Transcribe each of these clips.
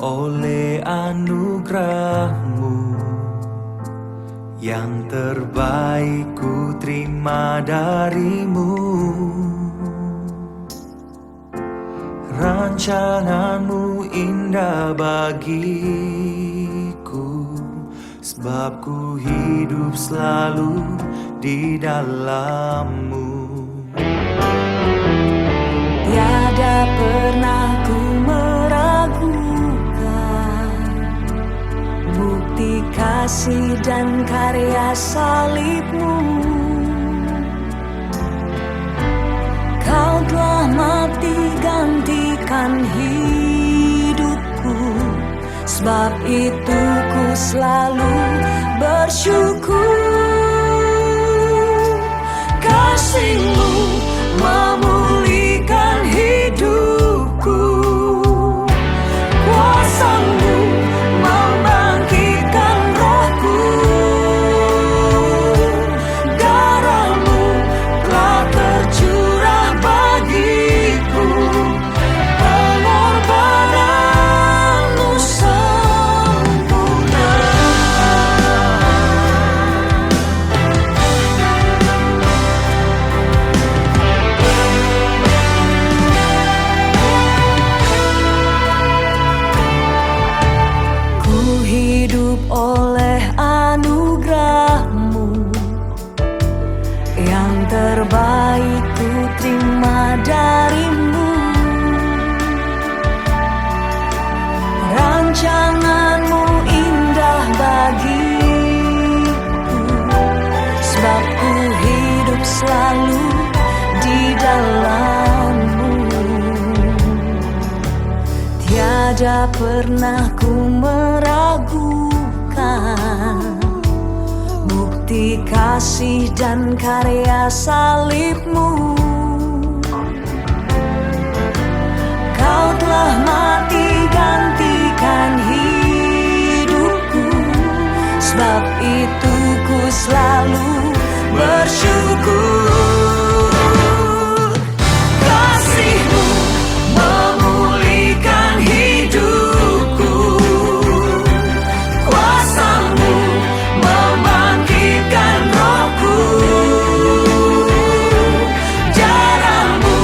oleh anugerah-Mu. Yang terbaik ku terima dari-Mu. Rancangan-Mu indah bagiku, sebab ku hidup selalu di dalam-Mu. Tiada pernah ku meragukan bukti kasih dan karya salib-Mu. Kau telah mati gantikan hidupku, sebab itu ku selalu bersyukur. Kasih-Mu memulihkan hidupku, kuasa-Mu membangkitkan rohku. Darah-Mu telah tercurah bagiku, pengorbanan-Mu sempurna. Ku hidup oleh anugerah-Mu, yang terbaik ku terima dari-Mu. Rancangan-Mu indah bagiku, sebab ku hidup selalu di dalam-Mu. Tiada pernah ku meragukan bukti kasih dan karya salib-Mu. Kau telah mati gantikan hidupku, sebab itu ku selalu bersyukur. Kasih-Mu memulihkan hidupku, kuasa-Mu membangkitkan rohku. Darah-Mu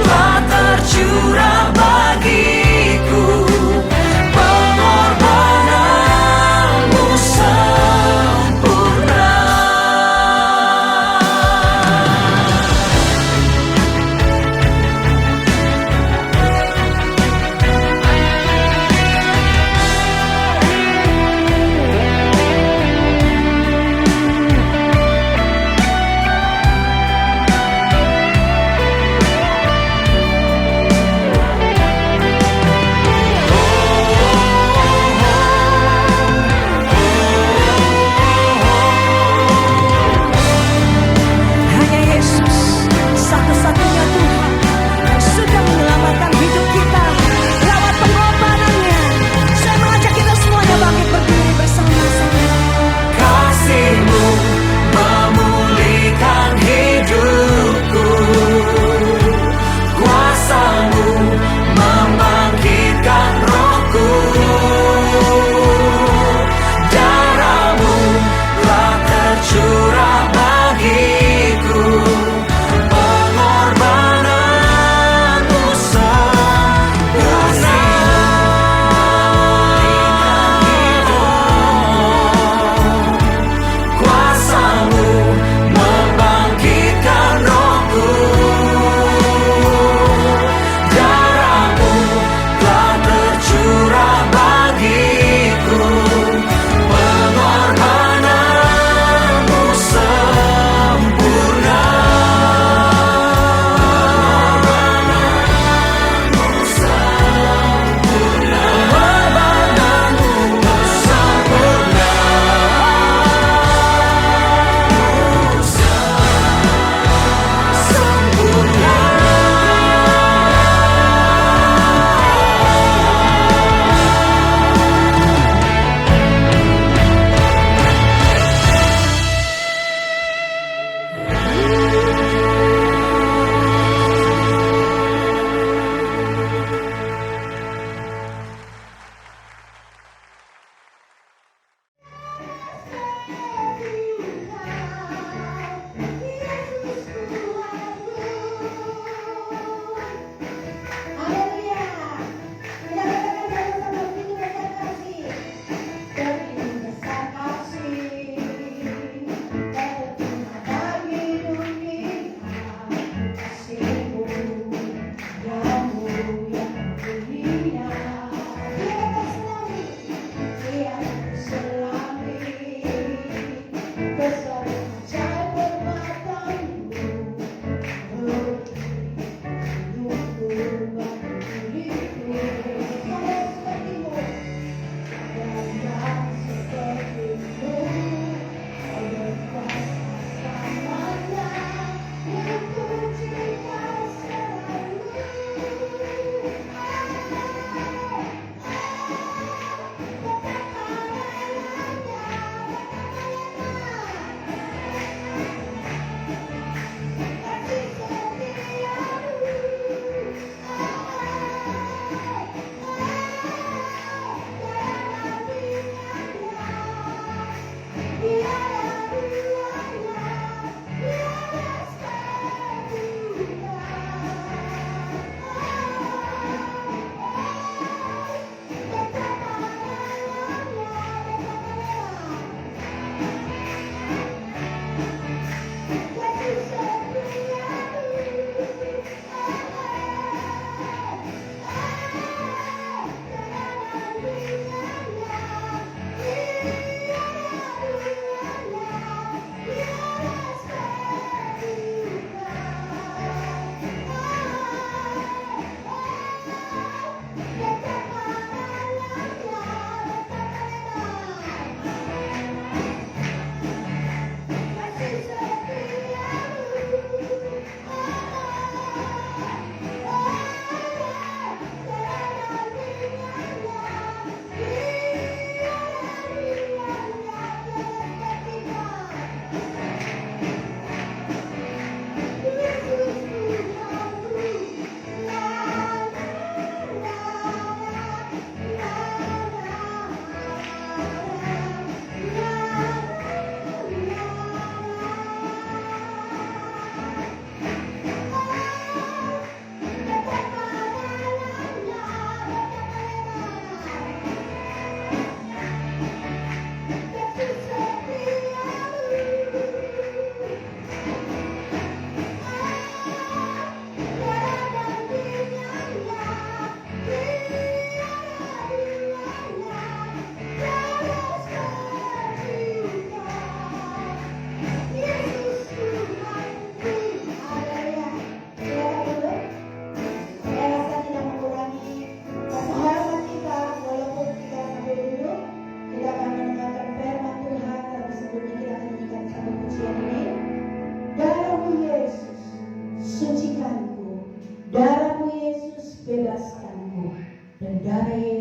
telah tercurah bagiku,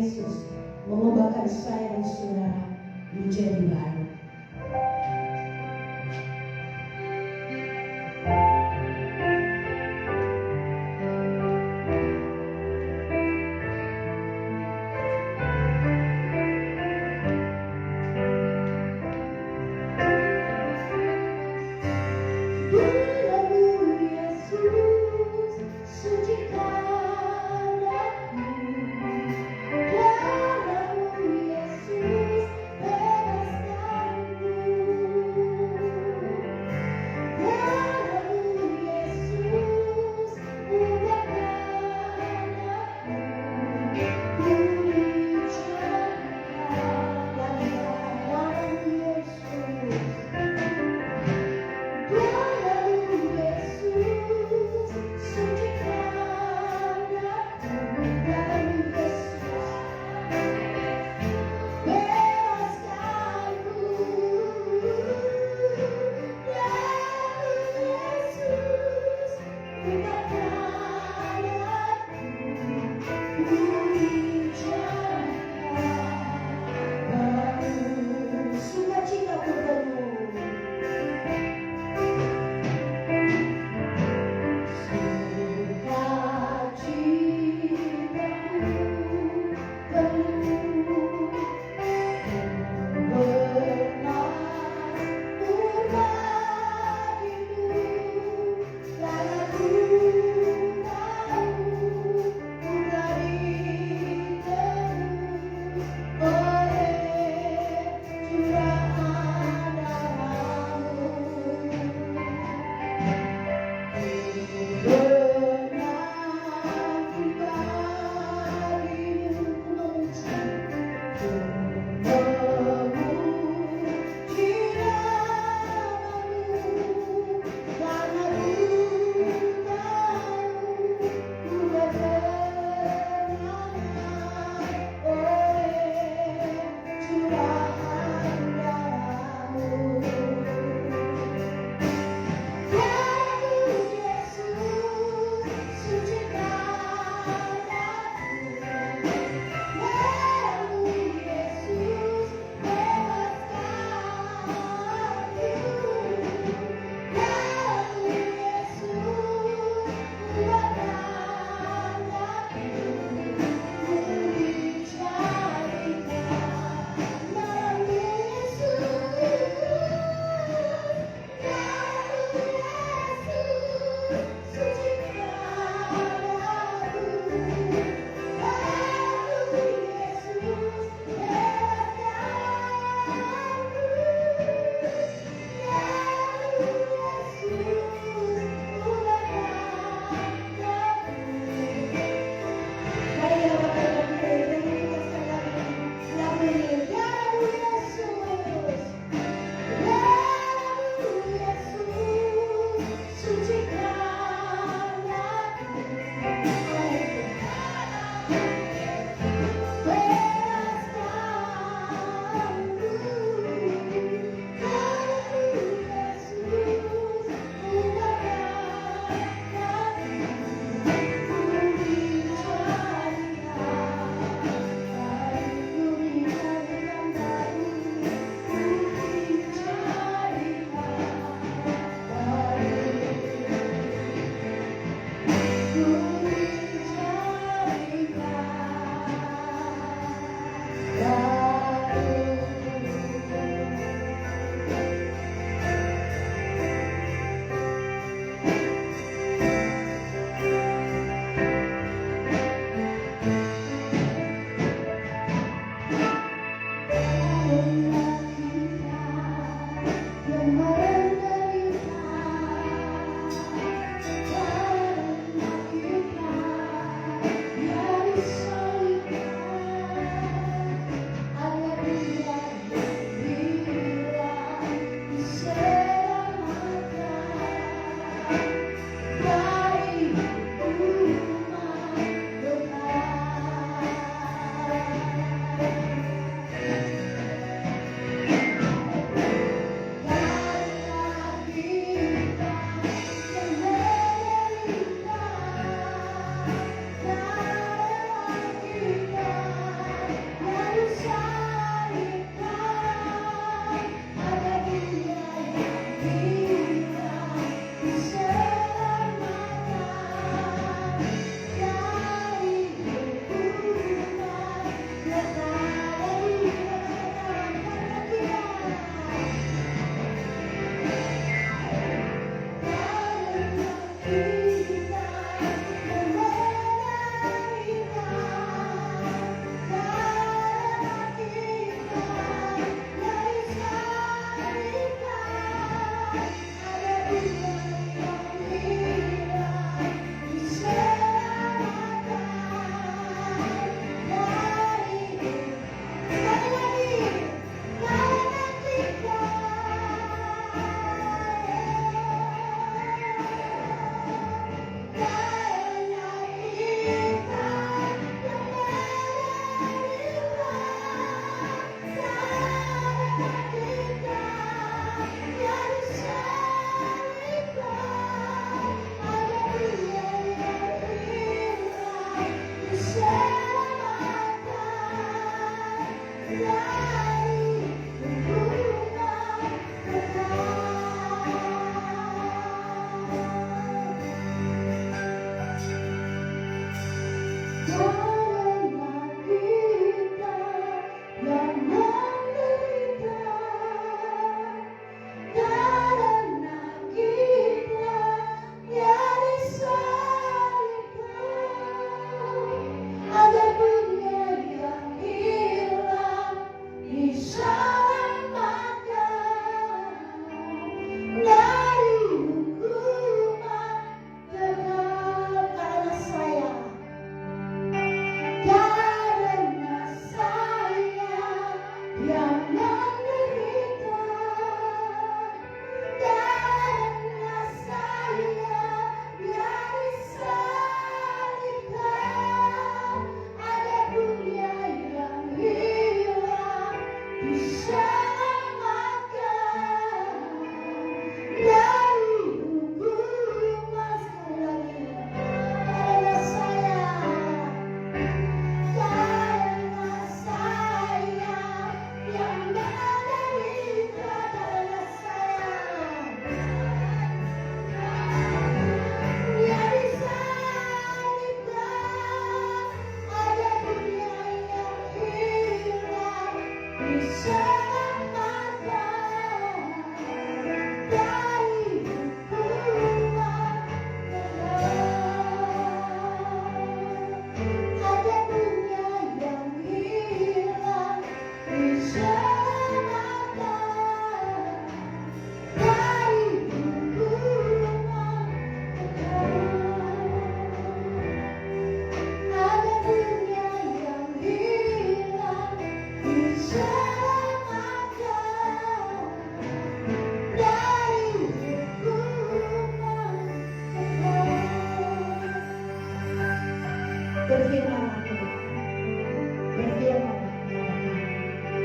Yesus mengubahkan saya dan saudara menjadi baru. Dalam Yesus sucikan aku, dalam Yesus bebaskan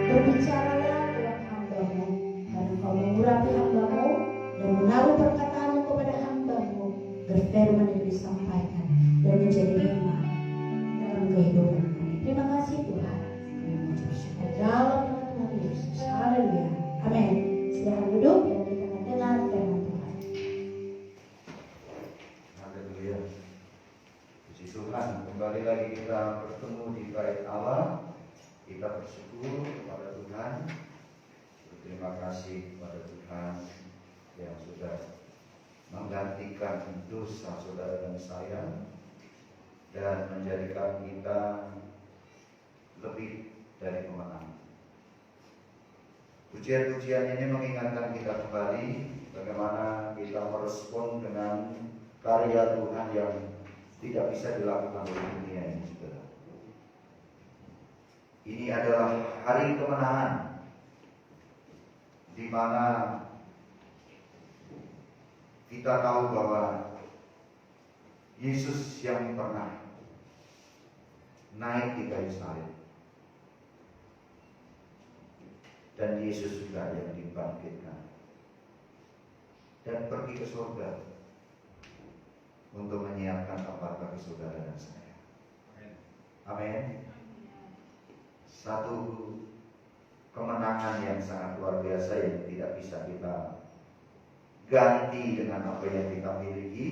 Berbicaralah Tuhan hamba-Mu, dan Engkau mengurapi hamba-Mu dan menaruh perkataan-Mu kepada hamba-Mu, berfirman yang disampaikan dan menjadi hikmat dalam kehidupan kami. Terima kasih Tuhan. Kami mengucap syukur dalam nama Tuhan Yesus. Haleluya. Amin. Silakan duduk dan kita akan dengar firman Tuhan. Haleluya. Puji Tuhan, kembali lagi kita bertemu di bait Allah. Kita bersyukur kepada Tuhan, berterima kasih kepada Tuhan yang sudah menggantikan dosa saudara dan saya dan menjadikan kita lebih dari pemenang. Pujian-pujian ini mengingatkan kita kembali bagaimana kita merespon dengan karya Tuhan yang tidak bisa dilakukan oleh dunia ini, saudara. Ini adalah hari kemenangan di mana kita tahu bahwa Yesus yang pernah naik di kayu salib dan Yesus juga yang dibangkitkan dan pergi ke surga untuk menyiapkan tempat bagi saudara dan saya. Amin. Satu kemenangan yang sangat luar biasa yang tidak bisa kita ganti dengan apa yang kita miliki.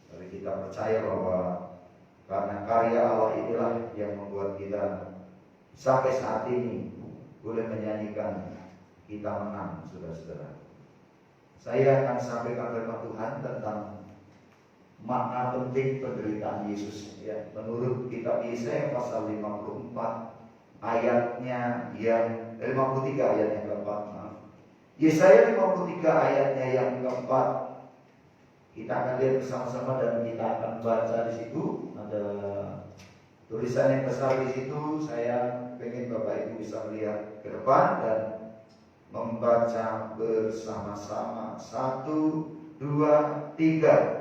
Tapi kita percaya bahwa karena karya Allah inilah yang membuat kita sampai saat ini boleh menyanyikan kita menang, saudara-saudara. Saya akan sampaikan firman Tuhan tentang makna penting penderitaan Yesus. Ya, menurut kitab Yesaya pasal 54 ayatnya yang 53 ayat yang keempat. Yesaya 53 ayatnya yang keempat. Kita akan lihat bersama-sama dan kita akan baca di situ. Ada tulisan yang besar di situ. Saya pengen Bapak Ibu bisa melihat ke depan dan membaca bersama-sama. 1, 2, 3.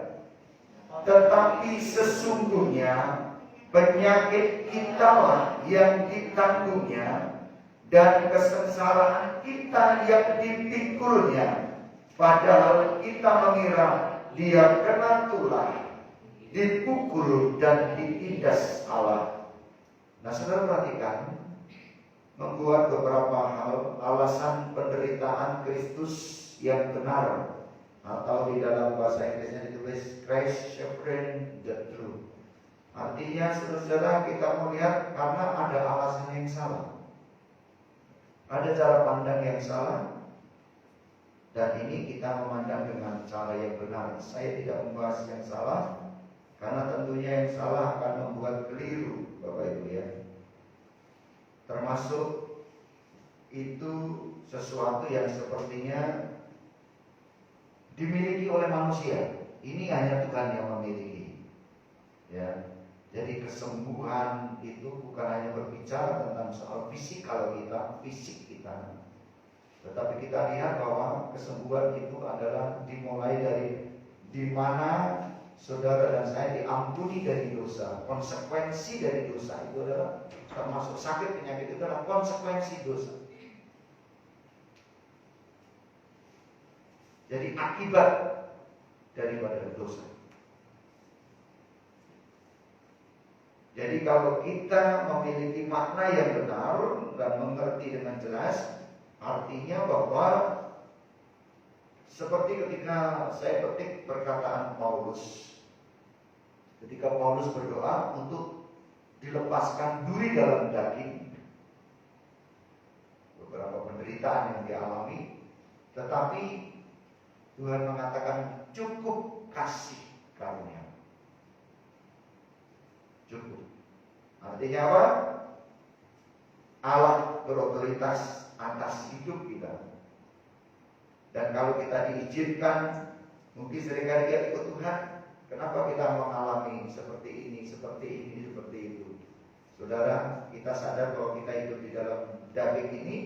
Tetapi sesungguhnya penyakit kitalah yang ditanggungnya dan kesengsaraan kita yang dipikulnya. Padahal kita mengira dia kena tulah, dipukul dan ditindas Allah. Nah, saudara perhatikan, membuat beberapa hal alasan penderitaan Kristus yang benar, atau di dalam bahasa Inggrisnya ditulis Christ suffering the truth. Artinya saudara, kita melihat karena ada alasan yang salah, ada cara pandang yang salah, dan ini kita memandang dengan cara yang benar. Saya tidak membahas yang salah, karena tentunya yang salah akan membuat keliru, Bapak Ibu ya. Termasuk itu sesuatu yang sepertinya dimiliki oleh manusia. Ini hanya Tuhan yang memiliki. Ya. Jadi kesembuhan itu bukan hanya berbicara tentang soal fisik fisik kita. Tetapi kita lihat bahwa kesembuhan itu adalah dimulai dari di mana saudara dan saya diampuni dari dosa. Konsekuensi dari dosa itu adalah, termasuk sakit penyakit itu adalah konsekuensi dosa. Jadi akibat daripada dosa. Jadi kalau kita memiliki makna yang benar dan mengerti dengan jelas, artinya bahwa seperti ketika saya petik perkataan Paulus, ketika Paulus berdoa untuk dilepaskan duri dalam daging, beberapa penderitaan yang dialami, tetapi Tuhan mengatakan cukup kasih karunia. Cukup. Artinya apa? Allah berotoritas atas hidup kita. Dan kalau kita diizinkan, mungkin seringkali dia ikut Tuhan. Kenapa kita mengalami seperti ini, seperti itu? Saudara, kita sadar bahwa kita hidup di dalam daging ini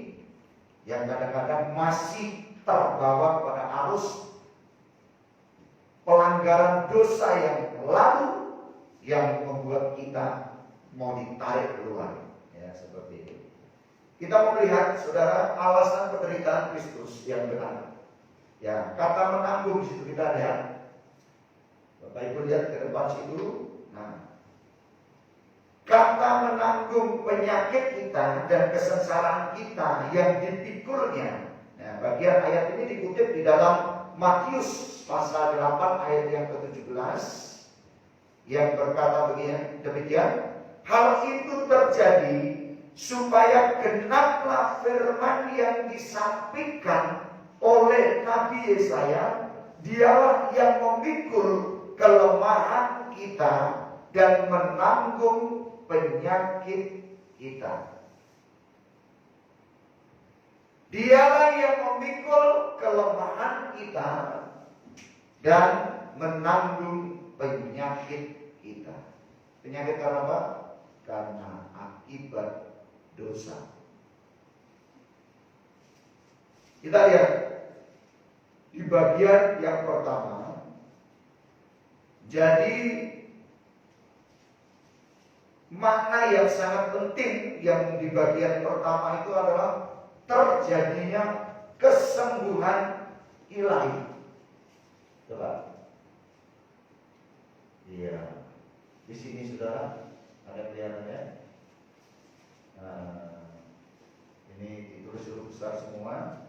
yang kadang-kadang masih terbawa pada arus pelanggaran dosa yang lalu, yang membuat kita mau ditarik keluar, ya seperti itu. Kita melihat, saudara, alasan penderitaan Kristus yang benar. Ya, kata menanggung di situ kita lihat. Bapak Ibu lihat ke depan situ. Nah, kata menanggung penyakit kita dan kesengsaraan kita yang dipikulnya. Nah, bagian ayat ini dikutip di dalam Matius pasal 8 ayat yang ke-17. Yang berkata demikian, hal itu terjadi supaya genaplah firman yang disampaikan oleh Nabi Yesaya, dialah yang memikul kelemahan kita dan menanggung penyakit kita. Dialah yang memikul kelemahan kita dan menanggung penyakit kita. Penyakit karena apa? Karena akibat dosa. Kita lihat di bagian yang pertama. Jadi makna yang sangat penting yang di bagian pertama itu adalah terjadinya kesembuhan ilahi. Coba. Iya. Di sini saudara ada kelihatannya. Nah, ini ditulis huruf besar semua.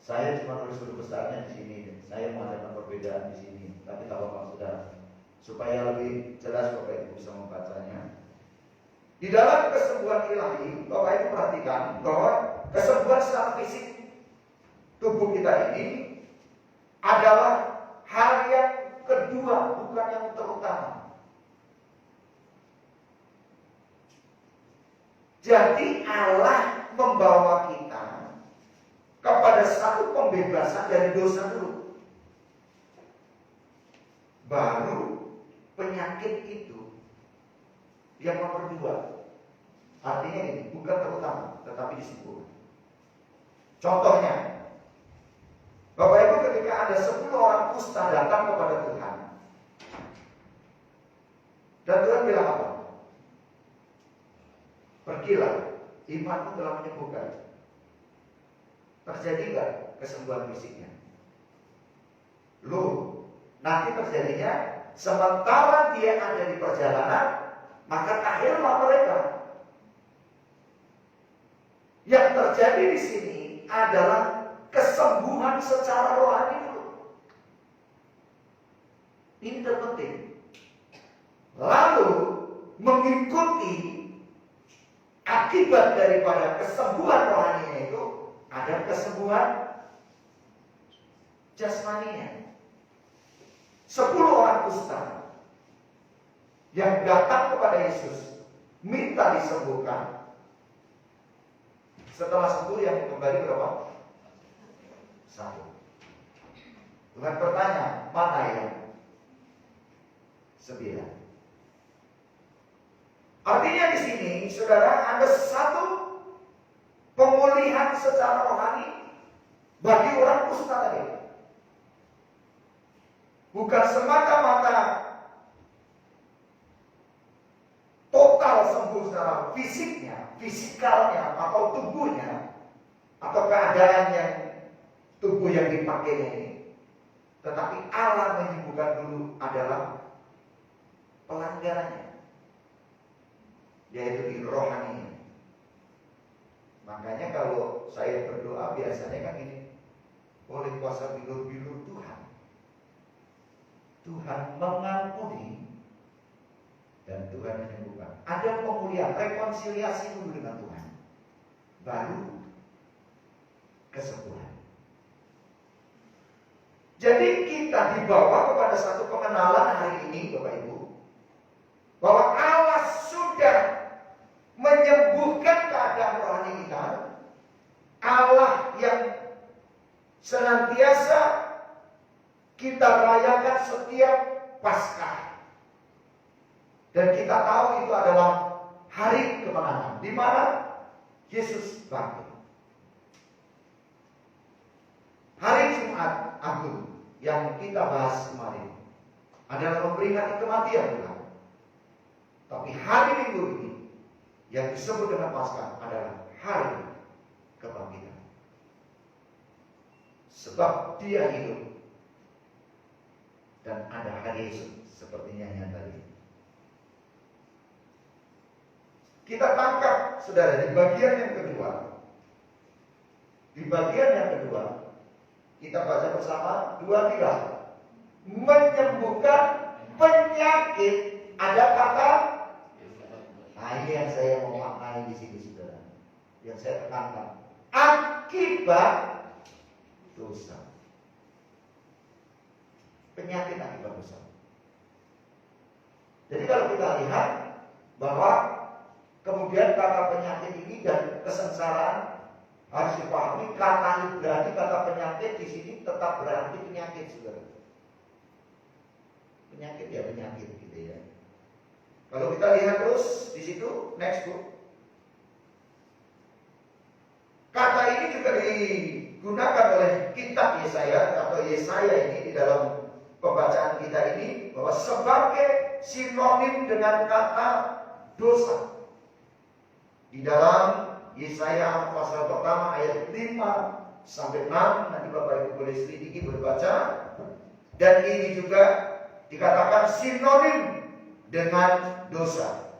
Saya cuma tulis huruf besarnya di sini. Saya mengadakan perbedaan di sini. Tapi tak apa saudara. Supaya lebih jelas Bapak Ibu bisa membacanya. Di dalam kesembuhan ilahi, Bapak Ibu perhatikan bahwa kesembuhan secara fisik tubuh kita ini adalah hal yang kedua, bukan yang terutama. Jadi Allah membawa kita kepada satu pembebasan dari dosa dulu. Baru penyakit itu yang nomor dua. Artinya ini bukan terutama, tetapi disebut. Contohnya, Bapak Ibu, ketika ada 10 orang kusta datang kepada Tuhan, dan Tuhan bilang apa? Pergilah, imanmu telah menyembuhkan. Terjadi nggak kesembuhan fisiknya? Loh, nanti terjadinya sementara dia ada di perjalanan, maka akhir Yang terjadi di sini adalah kesembuhan secara rohani dulu. Ini terpenting. Lalu mengikuti akibat daripada kesembuhan rohaninya itu ada kesembuhan jasmaninya. 10 orang kusta yang datang kepada Yesus minta disembuhkan. Setelah sembuh yang kembali berapa? 1. Tuhan bertanya, mana yang 9? Artinya di sini, saudara, ada satu pemulihan secara rohani bagi orang kusta tadi. Bukan semata-mata total sembuh secara fisikalnya, atau tubuhnya, atau keadaan yang tubuh yang dipakainya ini. Tetapi Allah menyembuhkan dulu adalah pelanggarannya, yaitu di rohani. Makanya kalau saya berdoa biasanya kan ini, oleh kuasa bilur-bilur Tuhan, Tuhan mengampuni dan Tuhan menyembuhkan. Ada pemulihan, rekonsiliasi dulu dengan Tuhan, baru kesembuhan. Jadi kita dibawa kepada satu pengenalan hari ini, Bapak Ibu, bahwa Allah sudah menyembuhkan keadaan rohani kita. Allah yang senantiasa kita rayakan setiap Paskah. Dan kita tahu itu adalah hari kemenangan, di mana Yesus bangkit. Hari Jumat Agung yang kita bahas kemarin adalah memperingati kematian Tuhan. Tapi hari Minggu ini yang disebut dengan Paskah adalah hari kebangkitan. Sebab Dia hidup dan ada hari Yesus seperti nyanyian tadi. Kita tangkap, saudara, di bagian yang kedua. Di bagian yang kedua, kita baca bersama 2:3. Menyembuhkan penyakit. Ada kata, nah ini yang saya mau maknai di sini, saudara. Yang saya tekankan, akibat dosa. Penyakit akibat dosa. Jadi kalau kita lihat bahwa kemudian kata penyakit ini dan kesengsaraan harus dipahami, kata Ibrani, kata penyakit di sini tetap berarti penyakit, saudara. Penyakit ya penyakit gitu ya. Kalau kita lihat terus di situ, next book. Kata ini juga digunakan oleh kitab Yesaya atau Yesaya ini di dalam pembacaan kita ini bahwa sebagai sinonim dengan kata dosa. Di dalam Yesaya pasal pertama ayat 5 sampai 6, nanti Bapak Ibu boleh selidiki berbaca. Dan ini juga dikatakan sinonim dengan dosa.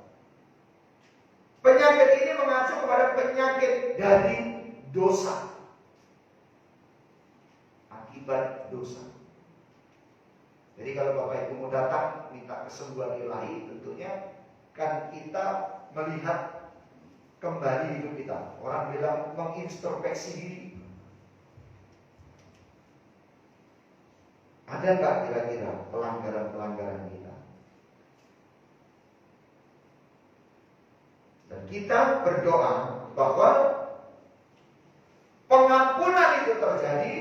Penyakit ini mengacu kepada penyakit dari dosa, akibat dosa. Jadi kalau Bapak Ibu mau datang minta kesembuhan ilahi, tentunya kan kita melihat kembali hidup kita. Orang bilang mengintrospeksi diri. Ada nggak kira-kira pelanggaran-pelanggaran kita? Dan kita berdoa bahwa pengampunan itu terjadi,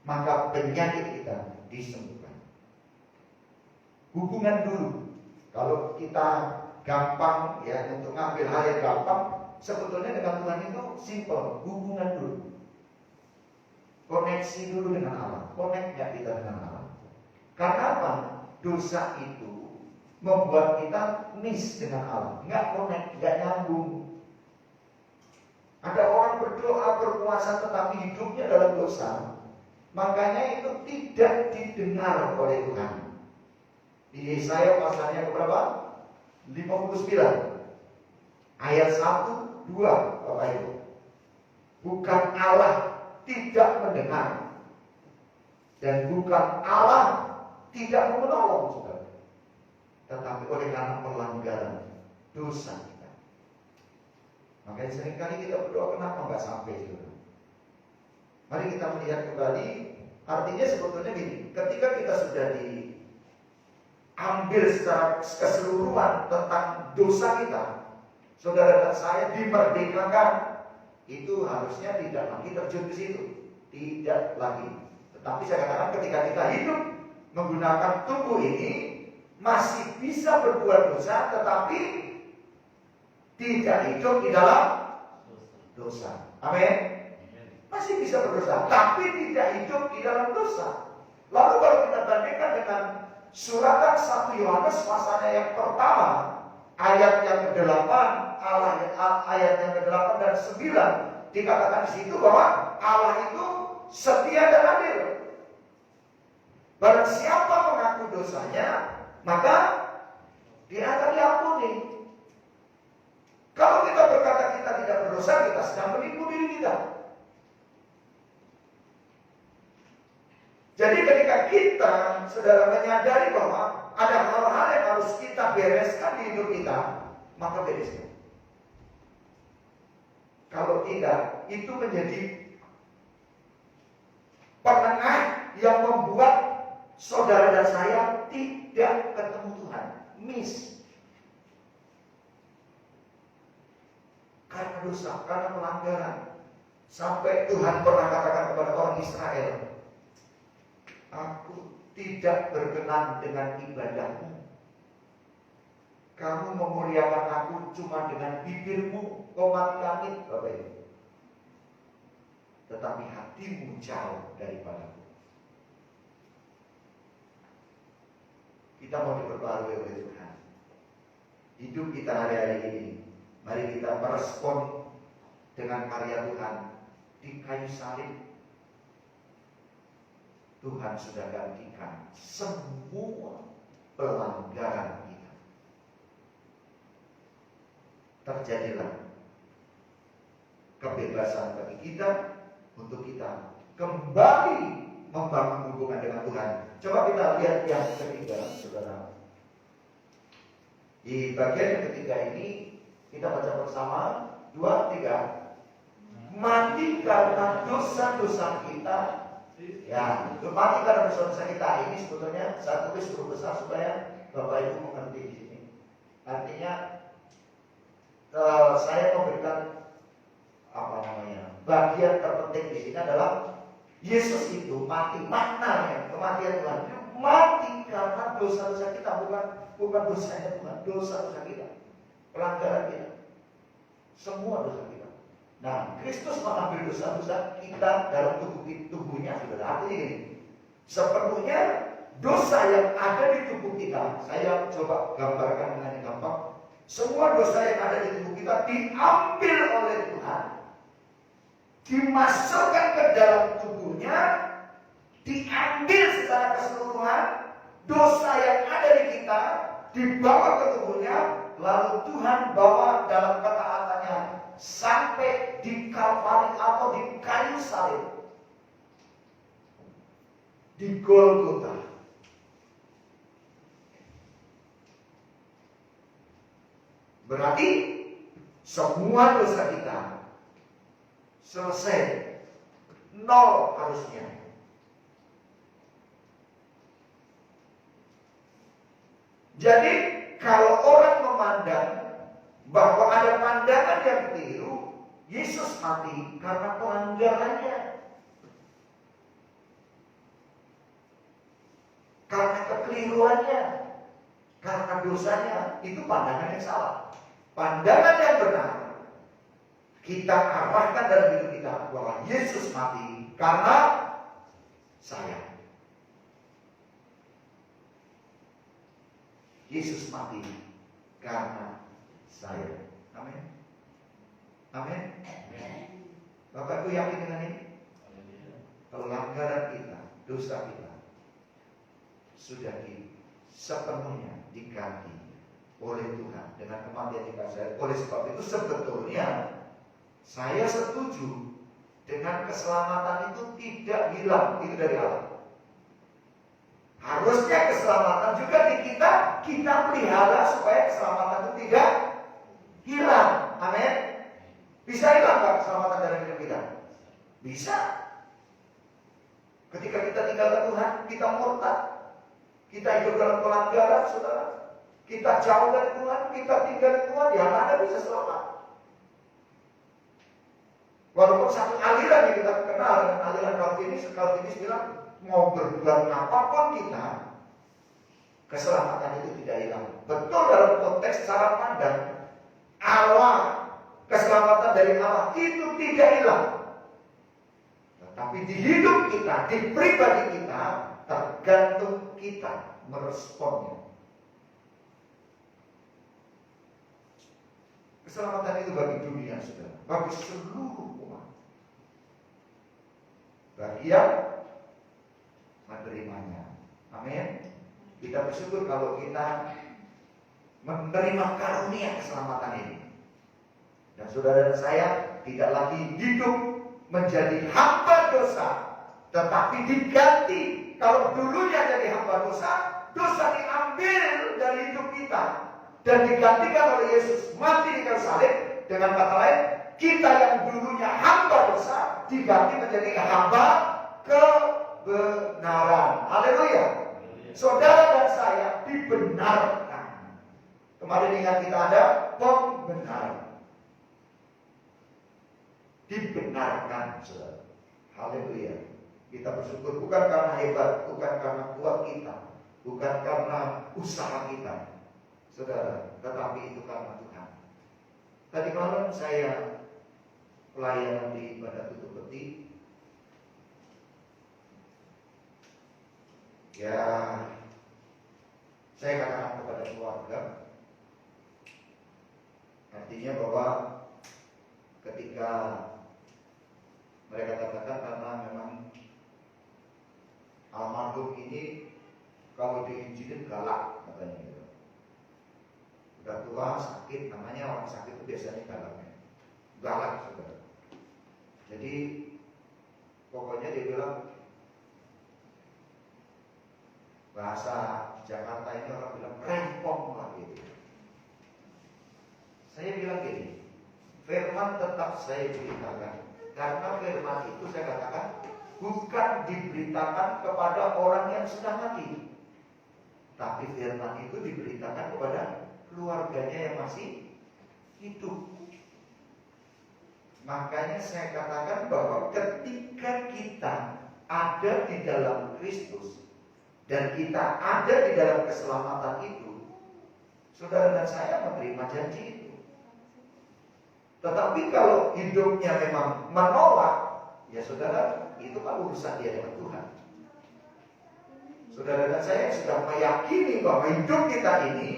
maka penyakit kita disembuhkan. Hubungan dulu. Kalau kita gampang ya untuk ngambil hal yang gampang, sebetulnya dengan Tuhan itu simple. Hubungan dulu. Koneksi dulu dengan Allah. Connect ya kita dengan Allah. Karena apa? Dosa itu membuat kita miss dengan Allah. Nggak connect, nggak nyambung. Ada orang berdoa, berpuasa, tetapi hidupnya dalam dosa. Makanya itu tidak didengar oleh Tuhan. Di Yesaya pasalnya berapa? 59 ayat 1 dua, Bapak Ibu. Bukan Allah tidak mendengar, dan bukan Allah tidak mau menolong, saudara. Tetapi oleh karena pelanggaran dosa kita. Makanya seringkali kita berdoa, kenapa nggak sampai, saudara? Mari kita melihat kembali. Artinya sebetulnya gini, ketika kita sudah diambil secara keseluruhan tentang dosa kita, saudara dan saya dimerdekakan, itu harusnya tidak lagi terjun ke situ, tidak lagi. Tetapi saya katakan ketika kita hidup menggunakan tubuh ini, masih bisa berbuat dosa, tetapi tidak hidup di dalam dosa. Amin. Masih bisa berdosa, tapi tidak hidup di dalam dosa. Lalu kalau kita bandingkan dengan suratan 1 Yohanes pasalnya yang pertama, ayat yang ke-8, ayat yang ke-8 dan 9, dikatakan di situ bahwa Allah itu setia dan adil. Barang siapa mengaku dosanya, maka dia akan diampuni. Kalau kita berkata kita tidak berdosa, kita sedang menipu diri kita. Jadi ketika kita, saudara, menyadari bahwa ada hal-hal yang harus kita bereskan di hidup kita, maka bereskan. Kalau tidak, itu menjadi penengah yang membuat saudara dan saya tidak ketemu Tuhan. Miss. Karena dosa, karena pelanggaran. Sampai Tuhan pernah katakan kepada orang Israel, aku tidak berkenan dengan ibadahmu. Kamu memuliakan aku cuma dengan bibirmu, komat langit, Bapak Ibu. Tetapi hatimu jauh daripadaku. Kita mau diperbarui oleh Tuhan. Hidup kita hari-hari ini, mari kita merespon dengan karya Tuhan di kayu salib. Tuhan sudah gantikan semua pelanggaran kita. Terjadilah kebebasan bagi kita untuk kita kembali membangun hubungan dengan Tuhan. Coba kita lihat yang ketiga, saudara. Di bagian ketiga ini kita baca bersama 2, 3. Mati karena dosa-dosa kita. Ya, mati karena dosa-dosa kita ini sebetulnya saya tulis huruf besar supaya Bapak Ibu mengerti di sini. Artinya saya memberikan bagian terpenting di sini adalah Yesus itu mati, maknanya kematian Tuhan itu mati karena dosa-dosa kita, bukan dosanya Tuhan, dosa-dosa kita, pelanggaran kita, semua dosa kita. Nah, Kristus mengambil dosa-dosa kita dalam tubuhnya, saudara. Artinya ini, sepenuhnya dosa yang ada di tubuh kita, saya coba gambarkan dengan yang gampang. Semua dosa yang ada di tubuh kita diambil oleh Tuhan, dimasukkan ke dalam tubuhnya, diambil secara keseluruhan. Dosa yang ada di kita dibawa ke tubuhnya, lalu Tuhan bawa dalam ketaatannya sampai di Kalvari atau di kayu salib, di Golgota. Berarti semua dosa kita selesai, nol harusnya. Jadi kalau orang memandang bahwa ada pandangan yang keliru, Yesus mati karena pelanggarannya, karena kekeliruannya, karena dosanya. Itu pandangan yang salah. Pandangan yang benar kita arahkan dalam hidup kita bahwa Yesus mati karena saya. Yesus mati karena saya. Amin. Amin. Bapak Ibu yakin dengan ini? Pelanggaran kita, dosa kita sudah sepenuhnya diganti oleh Tuhan dengan kematian di kayu salib. Oleh sebab itu sebetulnya Saya setuju dengan keselamatan itu tidak hilang, itu dari Allah. Harusnya keselamatan juga di kita pelihara supaya keselamatan itu tidak hilang. Amin. Bisa hilang nggak keselamatan dari hidup kita? Bisa. Ketika kita tinggalkan Tuhan, kita murtad, kita hidup dalam pelanggaran, saudara. Kita jauh dari Tuhan, kita tinggal Tuhan, ya mana bisa selamat. Walaupun satu aliran yang kita kenal dengan aliran Calvinis bilang mau berbuat apapun kita, keselamatan itu tidak hilang. Betul dalam konteks cara pandang Allah, keselamatan dari Allah itu tidak hilang. Tetapi di hidup kita, di pribadi kita, tergantung kita meresponnya. Keselamatan itu bagi dunia, saudara, bagi seluruh umat. Bagi yang menerimanya. Amin. Kita bersyukur kalau kita menerima karunia keselamatan ini. Dan saudara dan saya tidak lagi hidup menjadi hamba dosa, tetapi diganti. Kalau dulunya jadi hamba dosa, dosa diambil dari hidup kita dan digantikan oleh Yesus mati di kayu salib. Dengan kata lain, kita yang dulunya hamba dosa diganti menjadi hamba kebenaran. Haleluya. Saudara dan saya dibenarkan. Kemarin ingat kita ada pembenaran. Dibenarkan, saudara. Haleluya. Kita bersyukur bukan karena hebat, bukan karena kuat kita, bukan karena usaha kita, saudara, tetapi itu karena Tuhan. Tadi malam saya pelayanan di ibadah tutup peti. Ya, saya katakan kepada keluarga, artinya bahwa ketika mereka katakan karena memang almarhum ini kalau diinjilin galak katanya gitu. Udah tua sakit, namanya orang sakit itu biasanya galak saudara. Jadi pokoknya dia bilang, bahasa Jakarta ini orang bilang rempong lah gitu. Saya bilang gini, firman tetap saya beritakan, karena firman itu saya katakan bukan diberitakan kepada orang yang sudah mati, tapi firman itu diberitakan kepada keluarganya yang masih hidup. Makanya saya katakan bahwa ketika kita ada di dalam Kristus dan kita ada di dalam keselamatan itu, saudara dan saya menerima janji itu. Tetapi kalau hidupnya memang menolak, ya saudara, itu kan urusan dia dengan Tuhan. Saudara dan saya sudah meyakini bahwa hidup kita ini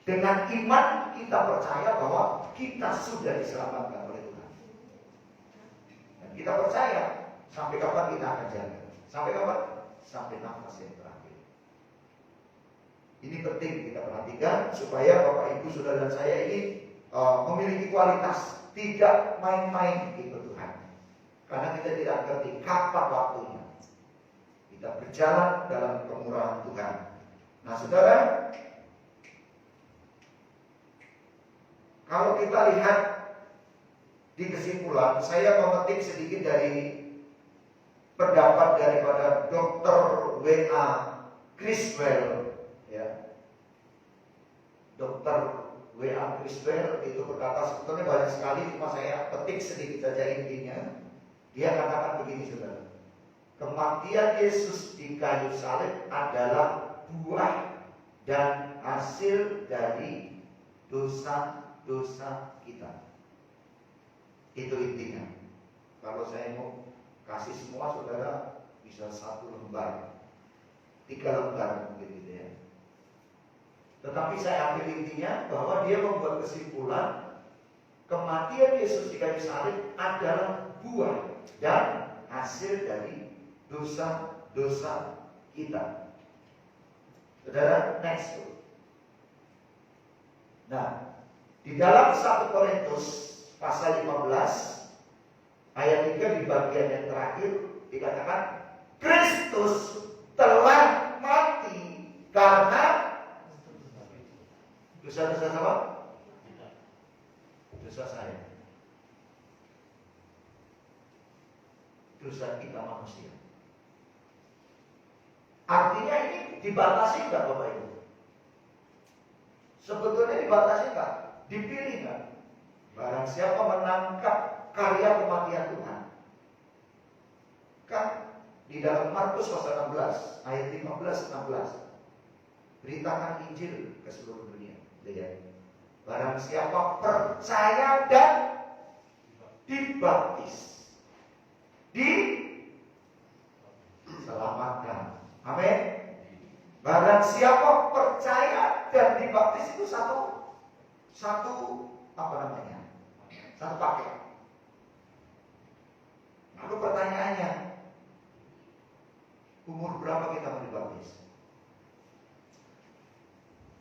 dengan iman kita percaya bahwa kita sudah diselamatkan oleh Tuhan. Dan kita percaya sampai kapan kita akan jaga. Sampai kapan? Sampai nafas yang terakhir. Ini penting kita perhatikan supaya Bapak Ibu saudara dan saya ini memiliki kualitas, tidak main-main ikut Tuhan. Karena kita tidak ngerti kapan waktunya. Kita berjalan dalam kemurahan Tuhan. Nah saudara, kalau kita lihat di kesimpulan, saya memetik sedikit dari pendapat daripada Dr. W.A. Criswell, ya. Dr. W.A. Criswell itu berkata, sebetulnya banyak sekali, cuma saya petik sedikit saja intinya. Dia katakan begini, saudara. Kematian Yesus di kayu salib adalah buah dan hasil dari dosa-dosa kita. Itu intinya. Kalau saya mau kasih semua, saudara, bisa 1 lembar, 3 lembar mungkin gitu ya. Tetapi saya ambil intinya bahwa dia membuat kesimpulan kematian Yesus di kayu salib adalah buah dan hasil dari dosa-dosa kita. Saudara, next. Nah, di dalam 1 Korintus pasal 15 ayat 3 di bagian yang terakhir dikatakan Kristus telah mati karena dosa-dosa apa? Dosa saya. Dosa kita manusia. Artinya ini dibatasi nggak Bapak Ibu? Sebetulnya dibatasi nggak? Dipilih nggak? Barang siapa menangkap karya kematian Tuhan. Kan di dalam Markus pasal 16 ayat 15-16 beritakan Injil ke seluruh dunia. Lihat. Barang siapa percaya dan dibaptis, diselamatkan. Amin. Barang siapa percaya dan dibaptis itu satu apa namanya? Satu paket. Lalu pertanyaannya, umur berapa kita mau dibaptis?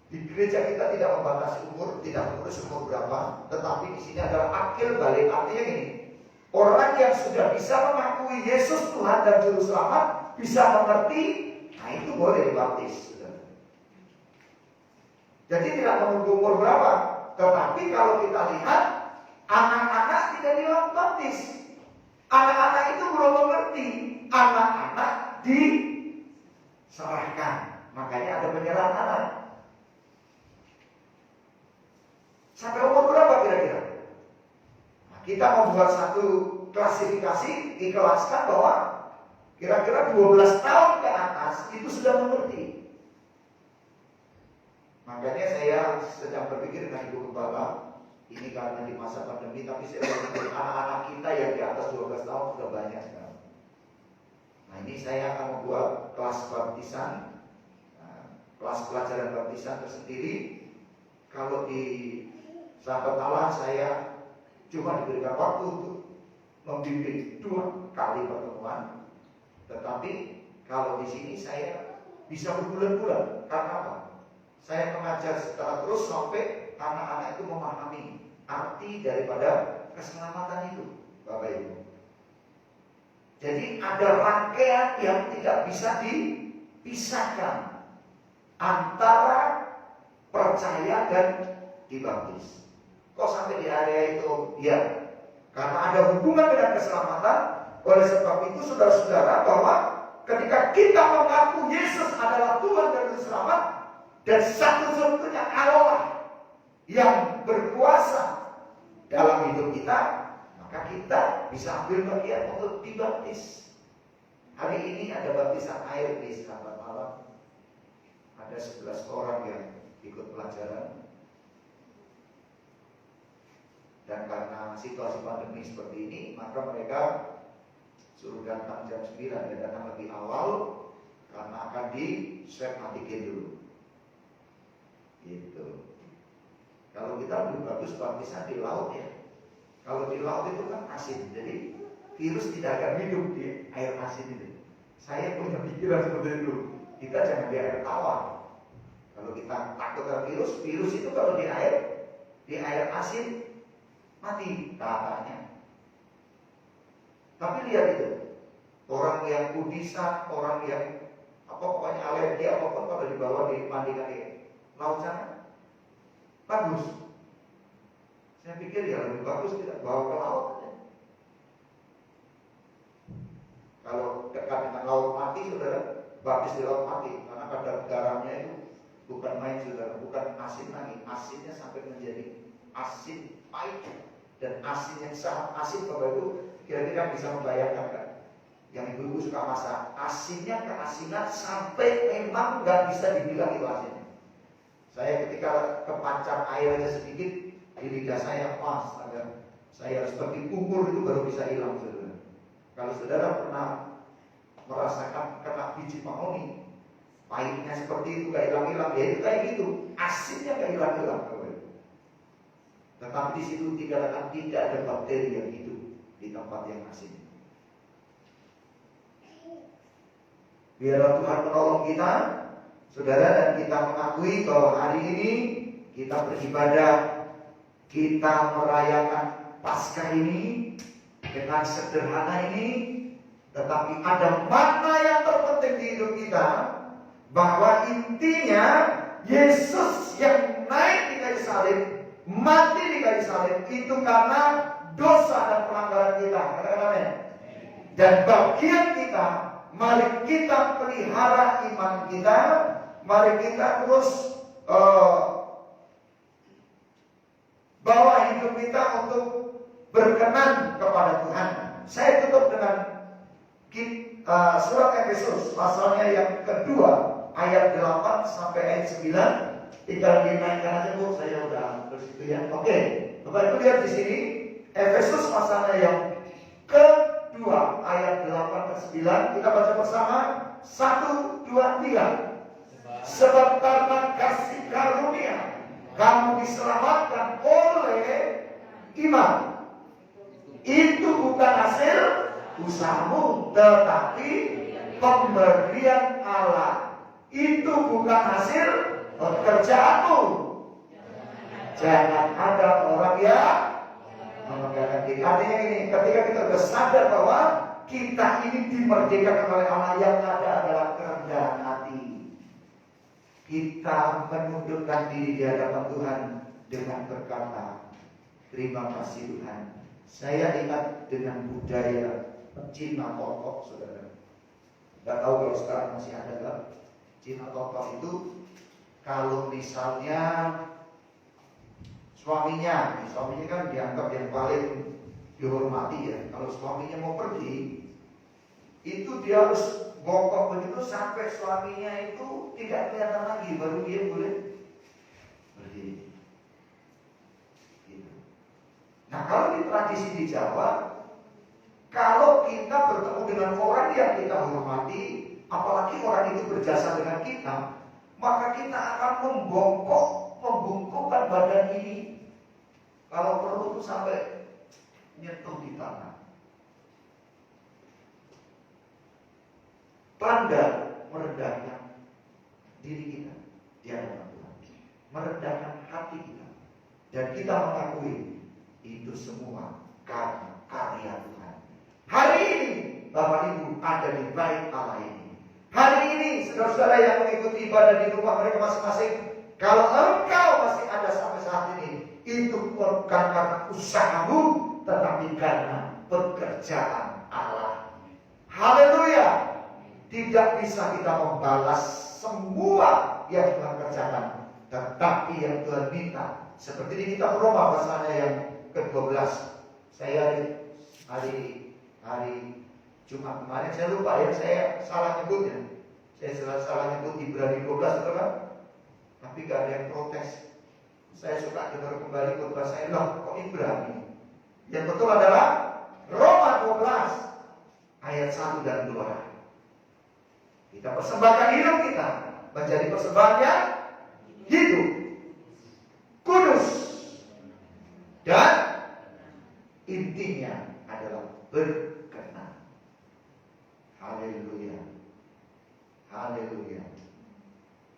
Di gereja kita tidak membatasi umur, tidak mengurus umur berapa, tetapi di sini adalah akil balik. Artinya gini, orang yang sudah bisa mengakui Yesus Tuhan dan Juru Selamat, bisa mengerti, nah itu boleh dibaptis. Jadi tidak menunggu umur berapa, tetapi kalau kita lihat anak-anak tidak dibaptis. Anak-anak itu belum mengerti, anak-anak diserahkan, makanya ada penyerahan anak. Sampai umur berapa kira-kira? Nah, kita membuat satu klasifikasi, dikelaskan bahwa kira-kira 12 tahun ke atas itu sudah mengerti. Makanya saya sedang berpikir dengan Ibu Gembala, ini karena di masa pandemi, tapi saya berpikir anak-anak kita yang di atas 12 tahun sudah banyak sekarang. Nah ini saya akan membuat kelas baptisan, kelas pelajaran baptisan tersendiri. Kalau di Sahabat Allah saya cuma diberikan waktu untuk membimbing 2 kali pertemuan, tetapi kalau di sini saya bisa berbulan-bulan. Karena apa? Saya mengajar secara terus sampai anak-anak itu memahami arti daripada keselamatan itu, Bapak Ibu. Jadi ada rangkaian yang tidak bisa dipisahkan antara percaya dan dibaptis. Kok sampai di area itu? Ya, karena ada hubungan dengan keselamatan. Oleh sebab itu saudara-saudara, bahwa ketika kita mengaku Yesus adalah Tuhan dan Juru Selamat, dan satu-satunya Allah yang berkuasa dalam hidup kita, maka kita bisa ambil bagian untuk dibaptis. Hari ini ada baptisan air di Sahabat Malam. Ada 11 orang yang ikut pelajaran. Dan karena situasi pandemi seperti ini, maka mereka suruh datang jam 9 dan datang lebih awal karena akan di swab antigen dulu. Gitu. Kalau kita lebih bagus baptisan di laut ya. Kalau di laut itu kan asin, jadi virus tidak akan hidup di air asin itu. Saya punya pikiran seperti itu. Kita jangan di air tawar. Kalau kita takut dengan virus itu kalau di air asin mati katanya. Tapi lihat itu, orang yang kudisan, orang yang pokoknya alergi apapun kalau dibawa dimandikan di laut sana, bagus. Saya pikir ya lebih bagus tidak bawa ke laut aja. Kalau dekat dengan laut mati, saudara, baptis di laut mati, karena kadar garamnya itu bukan main, saudara, bukan asin lagi, asinnya sampai menjadi asin pahit. Dan asin yang sangat asin, Bapak Ibu, kira-kira bisa membayangkan kan? Yang ibu-ibu suka masak, asinnya keasinan sampai memang nggak bisa dibilang itu asinnya. Saya ketika kepancar air aja sedikit di lidah saya, pas agar saya harus pergi ukur itu baru bisa hilang, saudara. Kalau saudara pernah merasakan kena biji mahoni, pahitnya seperti itu nggak hilang-hilang, ya itu kayak gitu, asinnya nggak hilang-hilang. Tetapi di situ dikatakan tidak ada bakteri yang hidup di tempat yang asin. Biarlah Tuhan menolong kita, saudara, dan kita mengakui bahwa hari ini kita beribadah, kita merayakan Paskah ini dengan sederhana ini, tetapi ada makna yang terpenting di hidup kita, bahwa intinya Yesus yang naik di kayu salib, mati di kayu salib itu karena dosa dan pelanggaran kita. Katakan amin. Dan bagian kita, mari kita pelihara iman kita, mari kita terus bawa hidup kita untuk berkenan kepada Tuhan. Saya tutup dengan surat Efesus pasalnya yang kedua ayat 8 sampai ayat 9. Tinggal dinaikkan aja Bu, saya udah terus itu ya. Oke, Bapak Ibu lihat di sini Efesus pasalnya yang kedua ayat 8 ke 9. Kita baca bersama. 1, 2, 3. Sebab karena kasih karunia kamu diselamatkan oleh iman. Itu bukan hasil usahamu, tetapi pemberian Allah. Itu bukan hasil pekerjaanmu. Jangan ada orang yang memegangkan diri. Artinya ini, ketika kita sudah sadar bahwa kita ini dimerdekakan oleh Allah, yang ada adalah kerendahan hati. Kita menundukkan diri di hadapan Tuhan dengan berkata, terima kasih Tuhan. Saya ingat dengan budaya Cina totok, saudara. Gak tahu kalau sekarang masih ada gak? Cina totok itu kalau misalnya suaminya kan dianggap yang paling dihormati ya. Kalau suaminya mau pergi, itu dia harus bongkok begitu sampai suaminya itu tidak kelihatan lagi, baru dia boleh pergi. Gitu. Nah, kalau di tradisi di Jawa, kalau kita bertemu dengan orang yang kita hormati, apalagi orang itu berjasa dengan kita, maka kita akan membungkukkan badan ini. Kalau perlu itu sampai nyentuh di tanah. Tanda merendahkan diri kita di hadapan Tuhan, merendahkan hati kita, dan kita mengakui itu semua karena karya Tuhan. Hari ini Bapak Ibu ada di bait Allah ini. Hari ini saudara-saudara yang mengikuti ibadah di rumah mereka masing-masing, kalau engkau masih ada sampai saat ini, itu bukan karena usahamu, tetapi karena pekerjaan Allah. Haleluya. Tidak bisa kita membalas semua yang Tuhan kerjakan, tetapi yang Tuhan minta. Seperti di kitab Roma pasalnya yang ke-12. Saya hari Jumat kemarin, saya lupa ya, saya salah nyebutnya. Saya salah nyebut Ibrani 12, betul kan? Tapi gak ada yang protes. Saya suka dengar kembali khotbah saya, loh kok Ibrani? Yang betul adalah Roma 12 ayat 1 dan 2. Kita persembahkan hidup kita menjadi persembahan yang hidup, kudus, dan intinya adalah berkenan. Haleluya. Haleluya.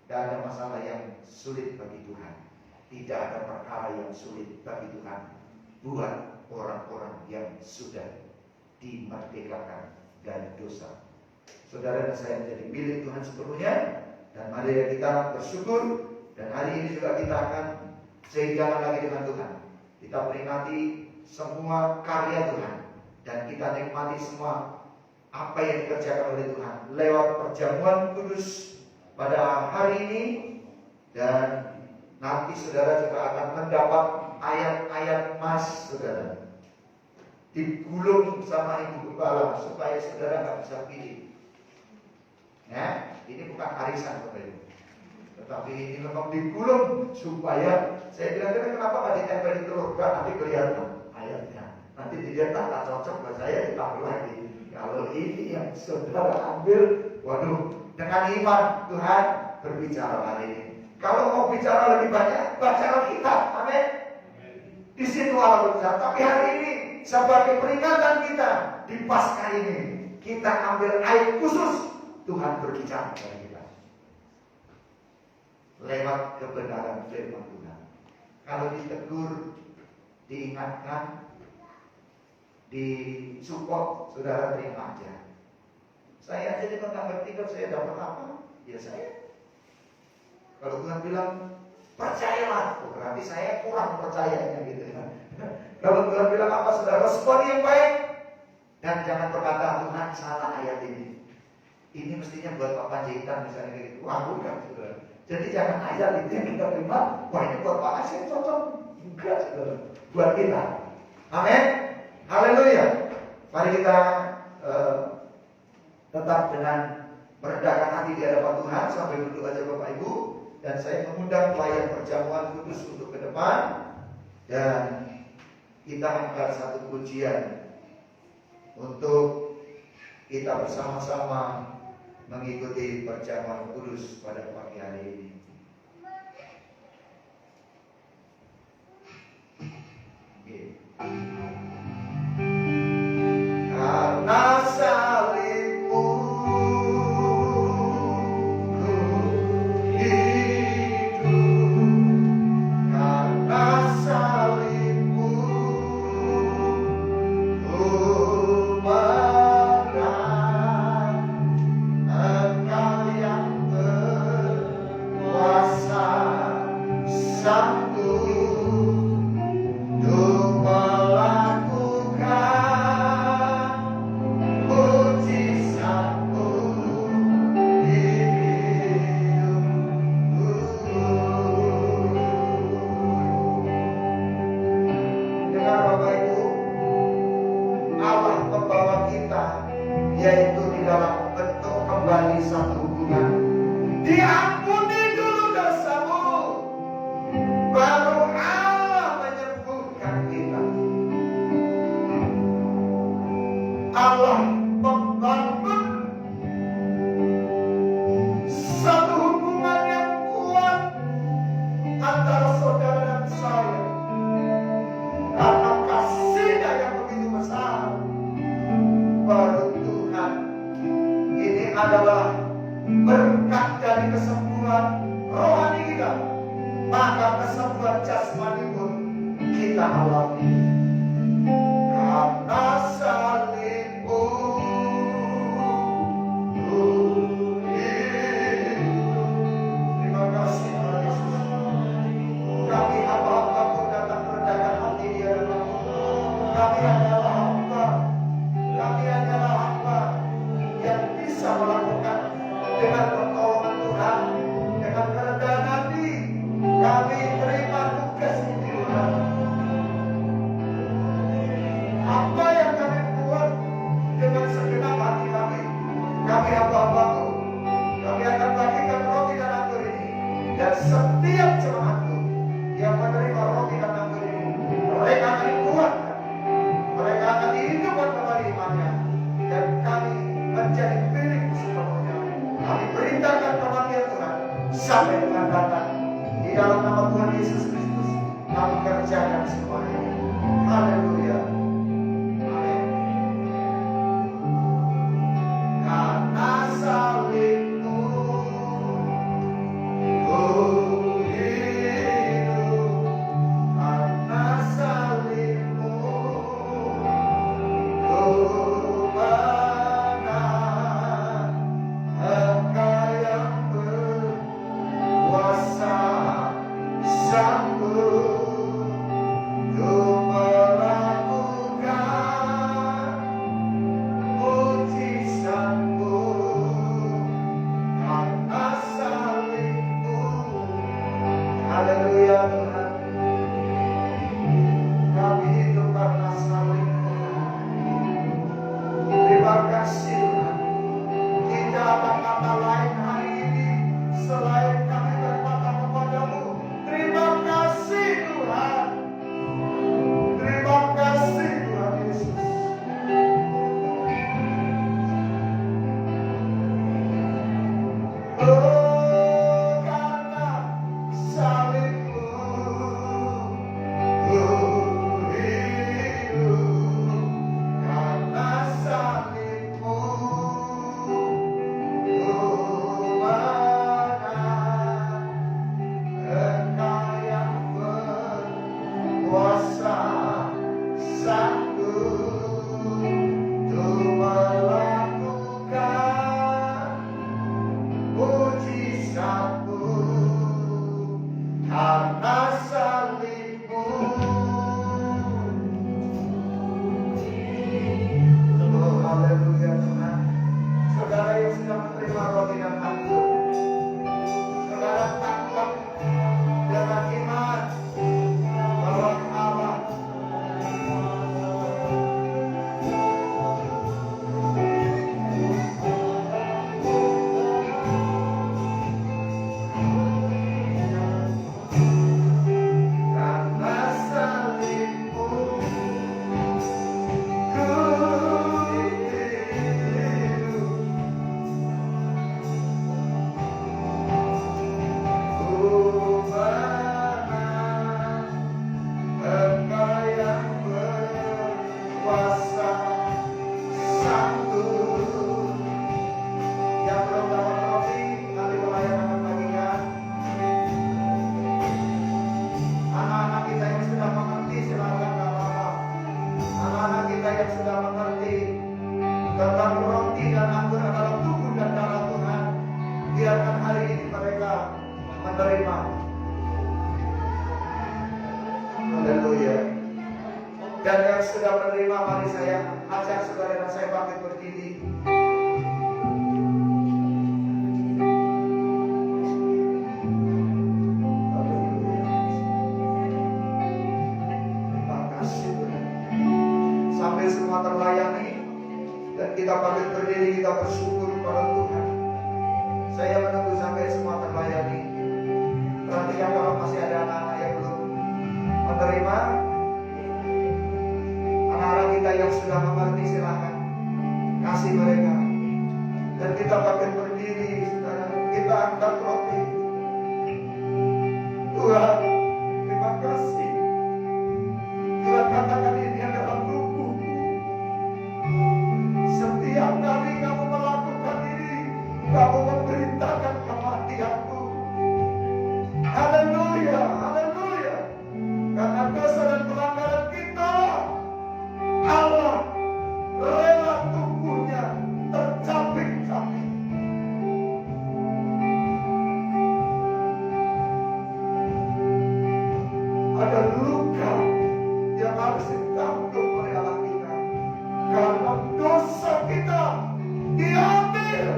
Tidak ada masalah yang sulit bagi Tuhan. Tidak ada perkara yang sulit bagi Tuhan buat orang-orang yang sudah dimerdekakan dari dosa. Saudara dan saya menjadi milik Tuhan sepenuhnya, dan mari kita bersyukur. Dan hari ini juga kita akan seiringan lagi dengan Tuhan. Kita peringati semua karya Tuhan, dan kita nikmati semua apa yang dikerjakan oleh Tuhan lewat perjamuan kudus pada hari ini. Dan nanti saudara juga akan mendapat ayat-ayat emas, saudara, digulung sama Ibu Gembala supaya saudara nggak bisa pilih. Ya, ini bukan arisan Bapak Ibu, tetapi ini memang digulung supaya, saya bilang kenapa nggak ditempel di telur, nanti kelihatan ayatnya. Nanti dilihat tak cocok buat saya, ditaruh lagi. Kalau ini yang saudara ambil, waduh, dengan iman Tuhan berbicara hari ini. Kalau mau bicara lebih banyak, baca Alkitab, amin. Di situ Allah berbicara. Tapi hari ini sebagai peringatan kita di Paskah ini, kita ambil ayat khusus. Tuhan berbicara kepada kita lewat kebenaran firman Tuhan. Kalau ditegur, diingatkan, disupport, saudara terima aja. Saya aja nggak ngerti kalau saya dapat apa, ya saya. Kalau Tuhan bilang percayalah, berarti saya kurang percayanya gitu ya. Kalau Tuhan bilang apa, saudara respon yang baik. Dan jangan berkata, Tuhan salah ayat ini. Ini mestinya buat Pak Panjaitan misalnya kayak gitu. Wah bukan, saudara. Jadi jangan ayat itu yang kita terima, wah ini buat Pak Asyik cocok. Enggak, saudara. Buat kita. Amin. Haleluya. Mari kita tetap dengan merendahkan hati di hadapan Tuhan sampai duduk aja Bapak Ibu. Dan saya mengundang pelayan perjamuan kudus untuk ke depan. Dan kita angkat satu pujian untuk kita bersama-sama mengikuti perjamuan kudus pada pagi hari ini. Karena salibmu ku hidup, karena salibmu ku menang. Engkau yang berkuasa, sanggup untuk melakukan mujizatmu di hidupku. Dengar Bapak Ibu, Allah membawa kita yaitu di dalam bentuk kembali satu hubungan. Diampuni dulu dosamu, baru Allah menyembuhkan kita. Allah membangun satu hubungan yang kuat antara saudara dan saya. Karena kasihnya yang begitu besar, baru Tuhan. Ini adalah berkat dari kesembuhan rohani kita, maka kesembuhan jasmani pun kita alami. Karena salibmu ku hidup. Terima kasih Tuhan Yesus. Kami hamba-hamba-Mu datang merendahkan hati di hadapan-Mu. Kami adalah hamba. Kami adalah hamba yang bisa melakukan dengan pertolongan Tuhan, dengan kerendahan hati. Kami terima tugas ini Tuhan. Apa yang kami buat dengan segenap hati kami hamba-hamba-Mu. Kami akan bagikan roti dan anggur ini. Dan setiap jemaat-Mu yang menerima roti dan anggur ini, mereka akan dikuatkan, mereka akan dihidupkan kembali imannya, dan kami menjadi milik sepenuhnya. Kami perintahkan kematian Tuhan sampai Tuhan datang. Di dalam nama Tuhan Yesus Kristus kami kerjakan semuanya. Haleluya. Amin. Karena salibmu ku hidup, karena salibmu ku menang. Engkau yang berkuasa, sanggup untuk melakukan mujizatmu. Karena salibmu. Haleluya Tuhan. Kami hidup karena salibmu. Terima kasih Tuhan. Tidak ada kata lain hari ini selain kami berkata kepadamu, terima kasih Tuhan. Terima kasih Tuhan Yesus. Oh, karena salibmu karena salibmu. Oh, haleluya Tuhan. Saudara yang sedang menerima roti dan anggur, saudara tangkap dengan iman bahwa Allah karena salibmu ku hidup. Ku menang, Engkau yang berkuasa, sanggup. Yang belum dapat roti, nanti pelayan akan bagikan. Anak-anak kita yang sudah mengerti, silakan gak apa-apa. Anak-anak kita yang sudah mengerti tentang roti dan anggur adalah tubuh dan darah Tuhan, biarkan hari ini mereka menerima. Haleluya. Dan yang sudah menerima, mari saya ajak saudara dan saya bangkit berdiri. Terima kasih Tuhan. Sampai semua terlayani dan kita bangkit berdiri, kita bersyukur kepada Tuhan. Saya menunggu sampai semua terlayani. Perhatikan kalau masih ada anak-anak yang belum menerima. Anak-anak kita yang sudah mengerti, silakan kasih mereka. Dan kita bangkit berdiri, saudara. Kita angkat roti. Tuhan, terima kasih. Tuhan katakan ini adalah tubuh. Setiap kali kamu melakukan ini, kamu memberitakan kematianmu. Haleluya, haleluya. Karena dosa dan pelanggaran kita, Allah rela tubuhnya tercapik-capik. Ada luka yang harus ditanggung oleh Allah kita. Karena dosa kita diambil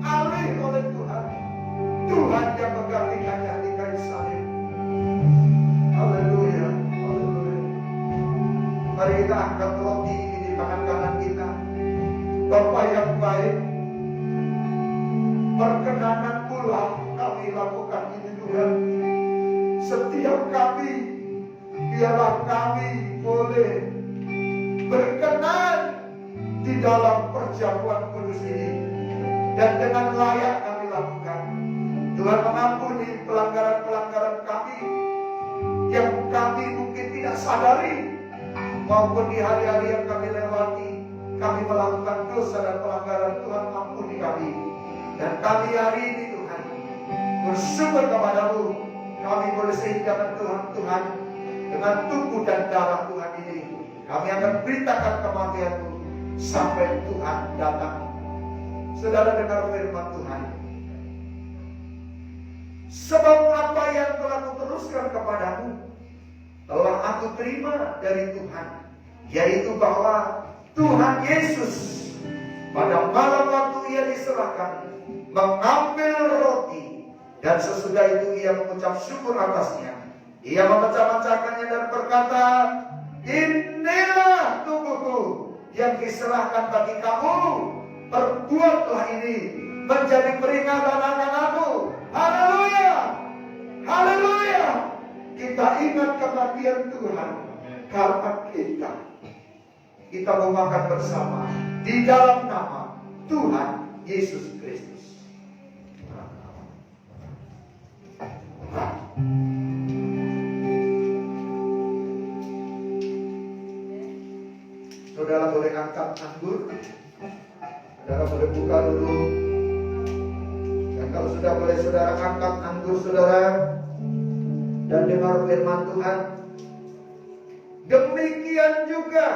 alih oleh Tuhan. Tuhan yang menggantikannya di kayu salib. Haleluya, haleluya. Mari kita angkat roti ini di tangan kanan kita. Bapa yang baik, perkenanan pula kami lakukan ini Tuhan. Setiap kami, biarlah kami boleh berkenan di dalam perjamuan kudus ini. Dan dengan layak kami lakukan. Tuhan mengampuni pelanggaran-pelanggaran kami yang kami mungkin tidak sadari, maupun di hari-hari yang kami lewati, kami melakukan dosa dan pelanggaran. Tuhan ampuni kami. Dan kami hari ini Tuhan bersyukur kepadamu, kami boleh sehinggakan Tuhan dengan tubuh dan darah Tuhan ini. Kami akan beritakan kematianmu sampai Tuhan datang. Saudara dengar firman Tuhan. Sebab apa yang telah kuteruskan kepadamu telah aku terima dari Tuhan, yaitu bahwa Tuhan Yesus pada malam waktu ia diserahkan mengambil roti, dan sesudah itu ia mengucap syukur atasnya. Ia memecah-mecahkannya dan berkata, inilah tubuhku yang diserahkan bagi kamu. Perbuatlah ini menjadi peringatan akan aku. Haleluya, haleluya. Kita ingat kematian Tuhan karena kita mau makan bersama di dalam nama Tuhan Yesus Kristus. Saudara boleh angkat anggur. Saudara boleh buka dulu. Dan kalau sudah boleh saudara angkat anggur saudara dan dengar firman Tuhan. Demikian juga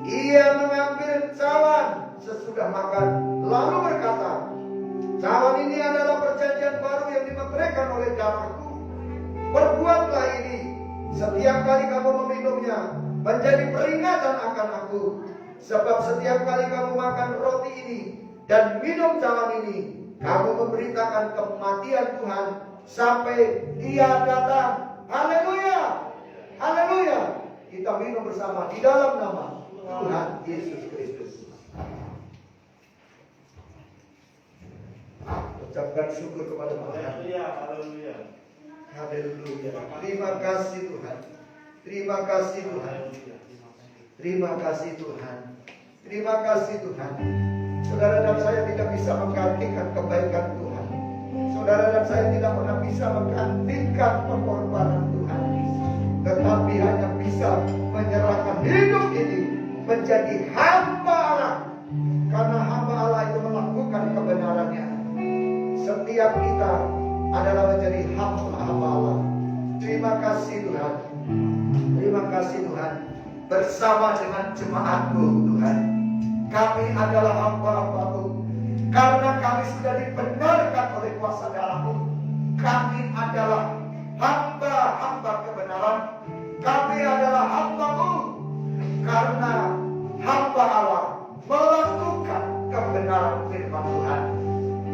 ia mengambil cawan sesudah makan, lalu berkata, cawan ini adalah perjanjian baru yang dimeteraikan oleh darahku. Perbuatlah ini setiap kali kamu meminumnya, menjadi peringatan akan aku. Sebab setiap kali kamu makan roti ini dan minum cawan ini, kamu memberitakan kematian Tuhan sampai Dia datang. Haleluya, haleluya. Kita minum bersama di dalam nama Tuhan Yesus Kristus. Ucapkan syukur kepada Tuhan. Haleluya. Haleluya. Terima kasih Tuhan. Terima kasih Tuhan. Terima kasih Tuhan. Terima kasih Tuhan. Saudara dan saya tidak bisa menggantikan kebaikan Tuhan. Saudara dan saya tidak pernah bisa menggantikan pengorbanan Tuhan. Tetapi hanya bisa menyerahkan hidup ini menjadi hamba Allah. Karena hamba Allah itu melakukan kebenarannya. Setiap kita adalah menjadi hamba Allah. Terima kasih Tuhan. Terima kasih Tuhan. Bersama dengan jemaatku Tuhan, kami adalah hamba-hamba-Mu. Karena kami sudah dibenarkan oleh kuasa darah-Mu, kami adalah hamba-hamba kebenaran. Kami adalah hamba-Mu. Karena hamba Allah melakukan kebenaran firman Tuhan.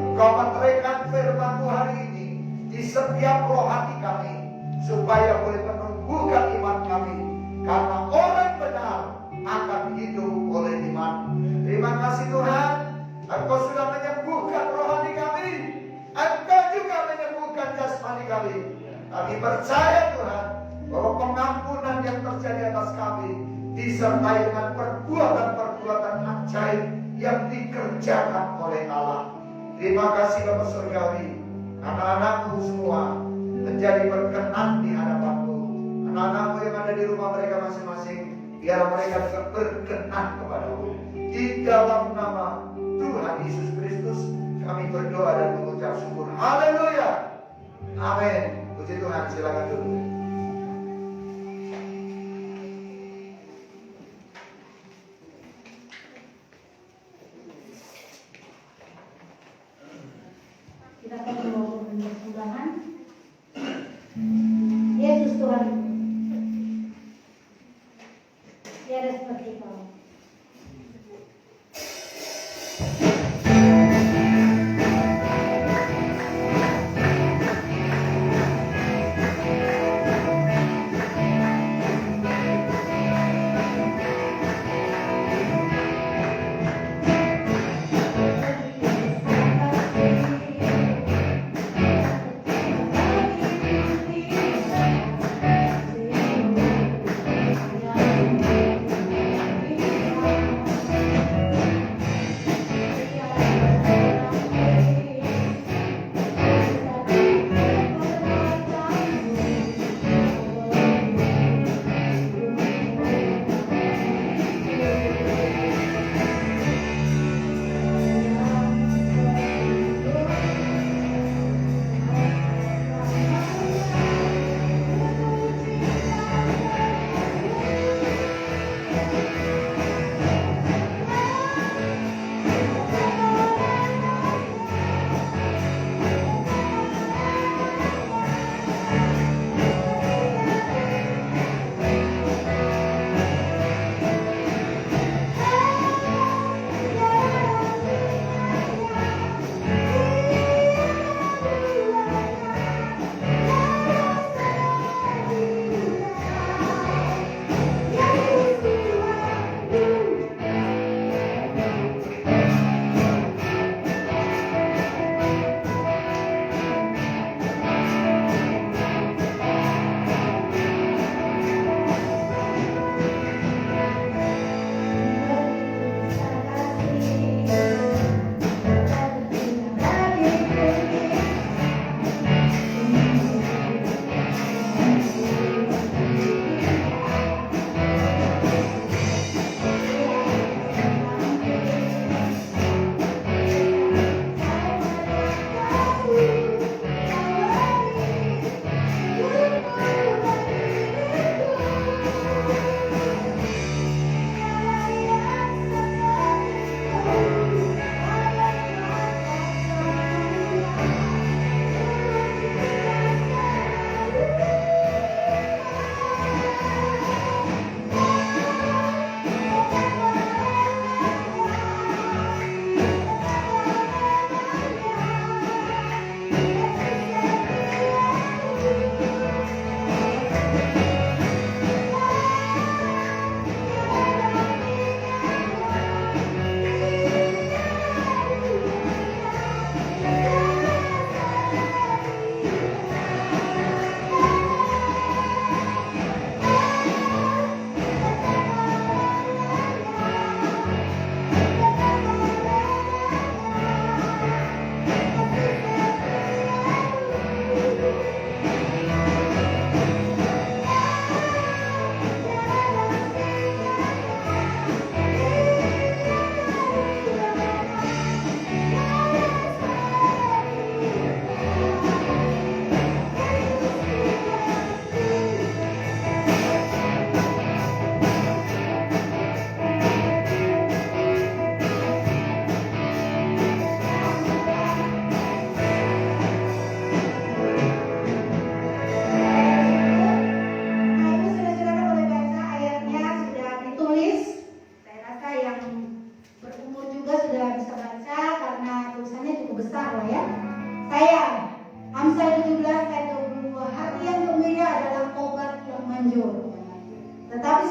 Engkau meteraikan firman-Mu hari ini di setiap roh hati kami, supaya boleh menumbuhkan iman kami. Karena orang benar akan hidup oleh iman. Terima kasih Tuhan, Engkau sudah menyembuhkan rohani kami. Engkau juga menyembuhkan jasmani kami. Kami percaya Tuhan, bahwa pengampunan yang terjadi atas kami disertai dengan perbuatan-perbuatan ajaib yang dikerjakan oleh Allah. Terima kasih Bapa Surgawi. Anak-anakmu semua menjadi berkenan di hadapan-Mu. Anak-anakmu yang ada di rumah mereka masing-masing, biar mereka juga berkenan kepada-Mu. Di dalam nama Tuhan Yesus Kristus kami berdoa dan mengucap syukur. Haleluya. Amin. Puji Tuhan, silakan duduk. Kita akan membawa persembahan. Yesus Tuhan. Tiada seperti Kau.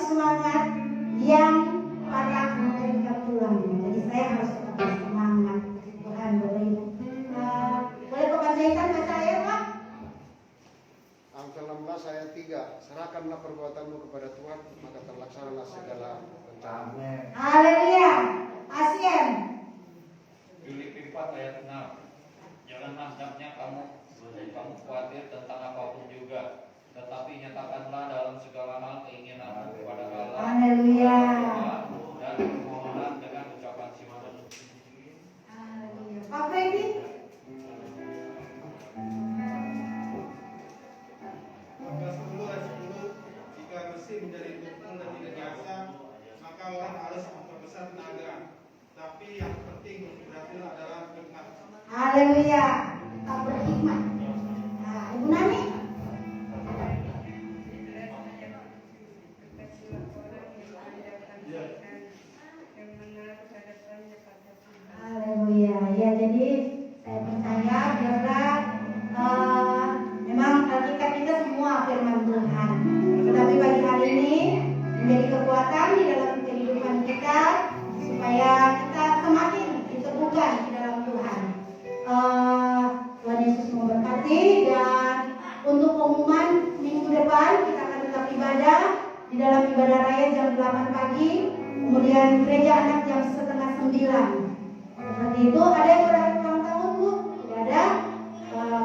semangat, yang patah mereka pulang. Jadi saya harus tetap bersemangat. Tuhan Bapak Ibu. Boleh pembacaan baca ayat Pak? Amsal 16 ayat 3. Serahkanlah perbuatanmu kepada Tuhan, maka terlaksanalah segala rencana. Amin. Haleluya. Asien. Filipi 4 ayat 6. Janganlah hendaknya kamu khawatir tentang apapun juga, tetapi nyatakanlah dalam segala hal keinginanmu kepada Allah. Haleluya. Dan permohonan dengan ucapan syukur. Haleluya. Pak Freddy. Angka 10 ayat 10, jika besi menjadi tumpul dan tidak biasa, maka orang harus memperbesar tenaga. Tapi yang penting berarti adalah hikmat. Haleluya. Tak berhikmat. Nah, Ibu Nani. Haleluya. Ya, jadi saya percaya biarlah memang Alkitab kita semua firman Tuhan. Tetapi bagi hari ini menjadi kekuatan di dalam kehidupan kita supaya kita semakin diteguhkan di dalam Tuhan. Tuhan Yesus memberkati, dan untuk pengumuman minggu depan kita akan tetap ibadah di dalam ibadah raya jam 8 pagi, kemudian gereja anak jam 8:30. Seperti itu. Ada yang berharap ulang tahun Bu? Tidak ada.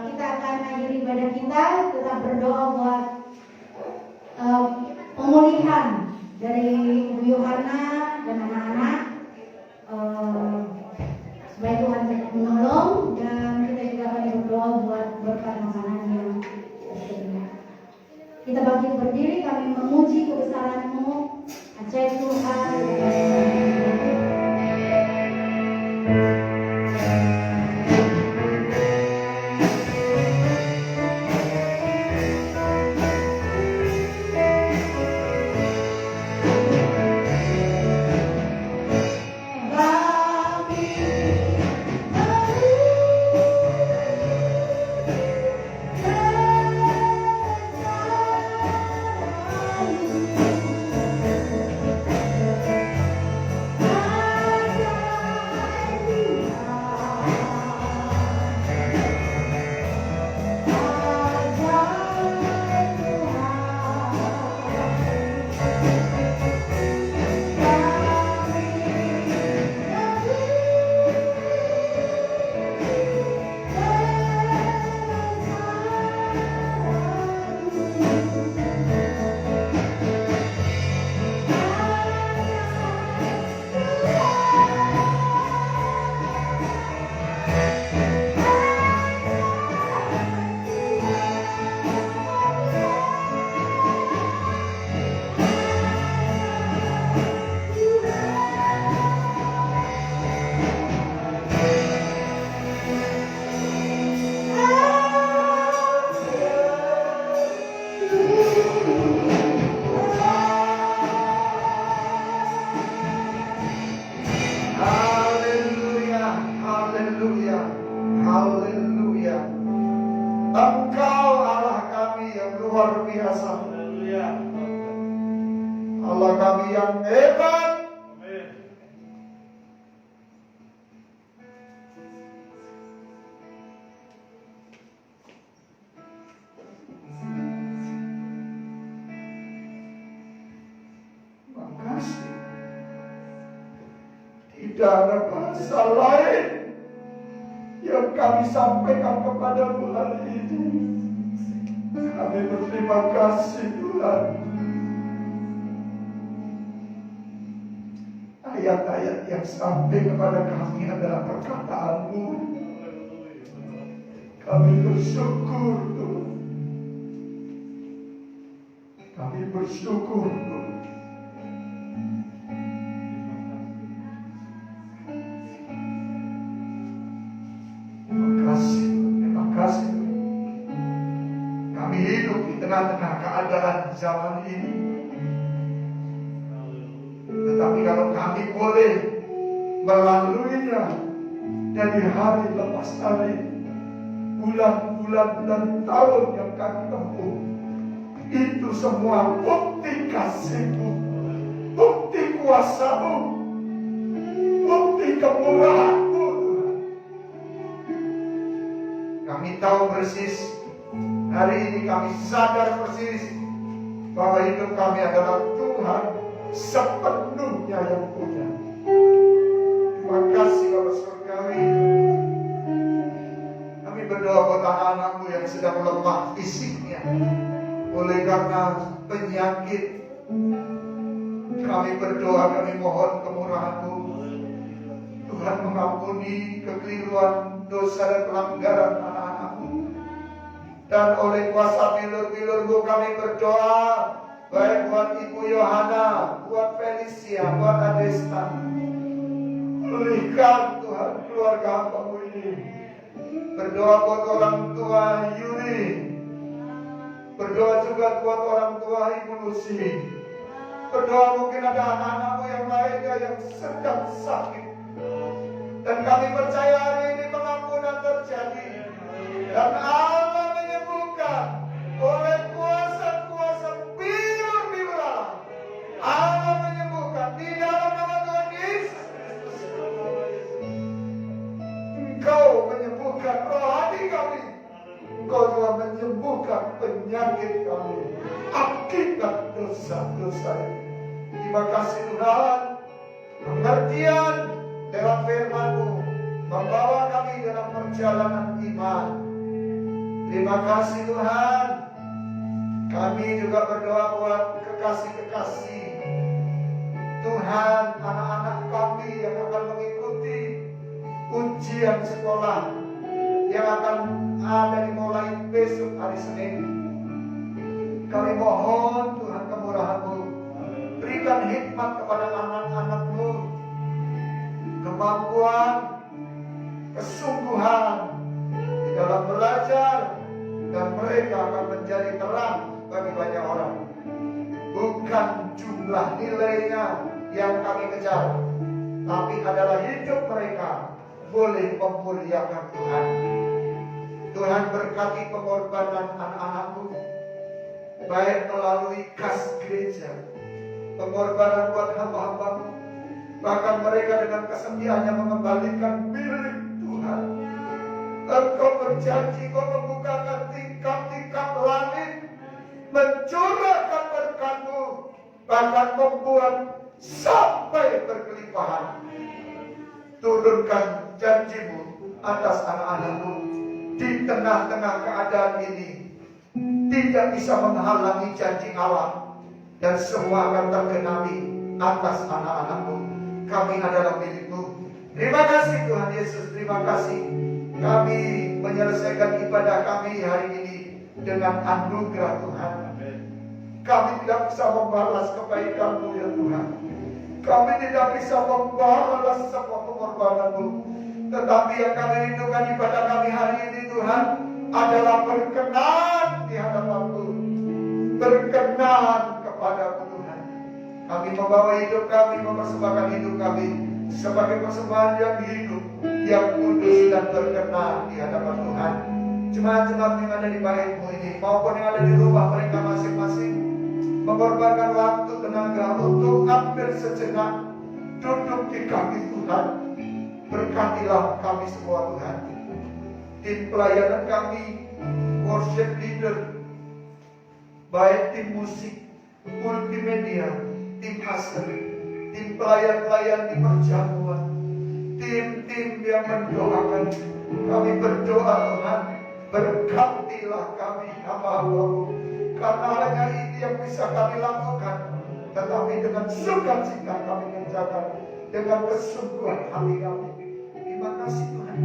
Kita akan akhiri ibadah kita, tetap berdoa buat pemulihan dari Ibu Yohana dan anak-anak, supaya Tuhan tetap menolong, dan kita juga akan berdoa buat berkat makanan yang tersedia. Kita bangkit berdiri, kami memuji kebesaran-Mu, ajaib Tuhan. Engkau Allah kami yang luar biasa. Allah kami yang hebat. Makasih. Tidak ada bahasa lain yang kami sampaikan kepadamu hari ini. Kami berterima kasih Tuhan. Ayat-ayat yang sampai kepada kami adalah perkataan-Mu. Kami bersyukur Tuhan. Kami bersyukur Tuhan. Terima kasih. Kami hidup di tengah-tengah keadaan zaman ini. Tetapi kalau kami boleh melaluinya dari hari lepas hari, bulan-bulan dan tahun yang kami tempuh, itu semua bukti kasih-Mu. kuasa-Mu, bukti kemurahan-Mu, Tuhan. Kami tahu persis, hari ini kami sadar persis bahwa hidup kami adalah Tuhan sepenuhnya yang punya. Terima kasih Bapak Surgawi. Kami berdoa buat anak-anak-Mu yang sedang lemah fisiknya oleh karena penyakit. Kami berdoa, kami mohon kemurahan-Mu. Tuhan mengampuni kekeliruan, dosa dan pelanggaran anak-anak-Mu. Dan oleh kuasa bilur-bilur-Mu kami berdoa, baik buat Ibu Yohana, buat Felicia, buat Adesta. Pulihkan Tuhan keluarga hamba-Mu ini. Berdoa buat orang tua Yuri. Berdoa juga buat orang tua Ibu Lucy. Berdoa mungkin ada anak-anak-Mu yang lainnya yang sedang sakit. Dan kami percaya hari ini pengampunan terjadi. Dan Allah menyembuhkan oleh kuasa-kuasa bilur-bilur Allah. Allah menyembuhkan di dalam nama Tuhan Yesus. Engkau menyembuhkan rohani kami. Engkau juga menyembuhkan penyakit kami akibat dosa-dosa ini. Terima kasih Tuhan. Pengertian lewat firman-Mu membawa kami dalam perjalanan iman. Terima kasih Tuhan. Kami juga berdoa buat kekasih-kekasih Tuhan, anak-anak kami yang akan mengikuti ujian sekolah yang akan ada dimulai besok hari Senin. Kami mohon Tuhan kemurahan-Mu, berikan hikmat kepada anak-anak-Mu, kemampuan, kesungguhan di dalam belajar, dan mereka akan menjadi terang bagi banyak orang. Bukan jumlah nilainya yang kami kejar, tapi adalah hidup mereka boleh memuliakan Tuhan. Tuhan berkati pengorbanan anak-anak-Mu, baik melalui kas gereja, pengorbanan buat hamba-hamba-Mu, bahkan mereka dengan kesetiaannya mengembalikan milik Tuhan. Engkau berjanji, Kau membukakan tingkap-tingkap langit, mencurahkan berkat-Mu, bahkan membuat sampai berkelimpahan. Turunkan janji-Mu atas anak-anak-Mu di tengah-tengah keadaan ini. Tidak bisa menghalangi janji Allah, dan semua akan tergenapi atas anak-anak-Mu. Kami adalah milik-Mu. Terima kasih Tuhan Yesus, terima kasih. Kami menyelesaikan ibadah kami hari ini dengan anugerah Tuhan. Kami tidak bisa membalas kebaikan-Mu ya Tuhan. Kami tidak bisa membalas semua pengorbanan-Mu. Tetapi yang kami rindukan ibadah kami hari ini Tuhan adalah berkenan di hadapan-Mu, berkenan kepada-Mu Tuhan. Kami membawa hidup kami, mempersembahkan hidup kami sebagai persembahan yang hidup, yang kudus dan berkenan di hadapan Tuhan. Jemaat-jemaat yang ada di bait-Mu ini maupun yang ada di rumah mereka masing-masing mengorbankan waktu tenaga untuk ambil sejenak duduk di kaki Tuhan. Berkatilah kami semua Tuhan. Tim pelayanan kami, worship leader, baik tim musik, multimedia, tim asal, tim pelayan-pelayan di perjamuan, tim-tim yang mendoakan. Kami berdoa Tuhan, berkatilah kami hamba-Mu, karena hanya ini yang bisa kami lakukan. Tetapi dengan sukacita kami kerjakan, dengan kesungguhan hati kami. Terima kasih Tuhan.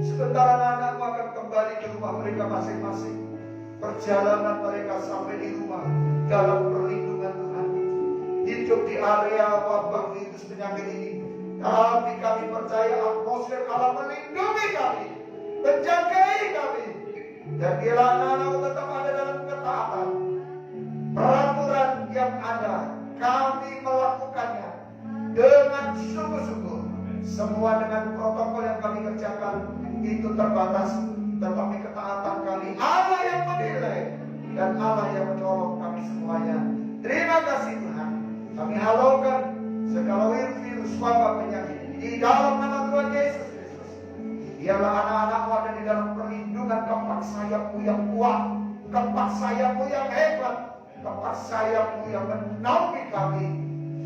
Sebentar anak-anak akan kembali ke rumah mereka masing-masing. Perjalanan mereka sampai di rumah dalam perlindungan Tuhan. Hidup di area wabah virus penyakit ini, tapi kami percaya atmosfer Allah melindungi kami, menjagai kami. Dan bila anak-anak tetap ada dalam ketaatan, peraturan yang ada, kami melakukannya dengan sungguh-sungguh. Semua dengan protokol yang kami kerjakan itu terbatas, tetapi ketaatan kami Allah yang menilai dan Allah yang menolong kami semuanya. Terima kasih Tuhan. Kami halaukan segala sayapmu yang kuat, kepak sayapmu yang hebat, kepak sayapmu yang menaungi kami.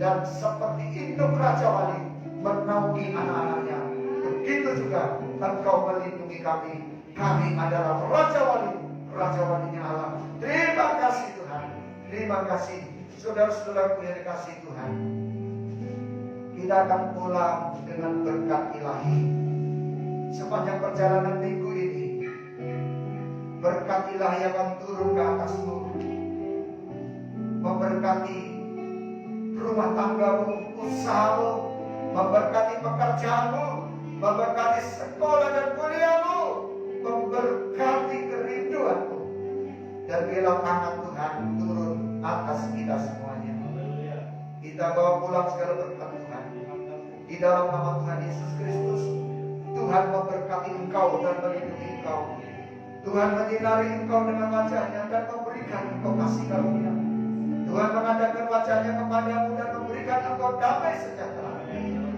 Dan seperti induk Raja Wali menaungi anak-anaknya, begitu juga Engkau melindungi kami. Kami adalah Raja Wali, Raja Walinya Allah. Terima kasih Tuhan. Terima kasih saudara-saudaraku yang dikasihi Tuhan. Kita akan pulang dengan berkat ilahi. Sepanjang perjalanan minggu ini, berkat ilahi akan turun ke atasmu, memberkati rumah tanggamu, usahamu, memberkati pekerjaanmu, memberkati sekolah dan kuliahmu, memberkati kerinduanmu. Dan biarlah tangan Tuhan turun atas kita semuanya. Kita bawa pulang segala berkat Tuhan. Di dalam nama Tuhan Yesus Kristus, Tuhan memberkati engkau dan melindungi engkau. Tuhan menyinari engkau dengan wajahnya dan memberikan engkau kasih karunia. Tuhan mengadakan wajahnya kepadamu dan memberikan engkau damai sejahtera.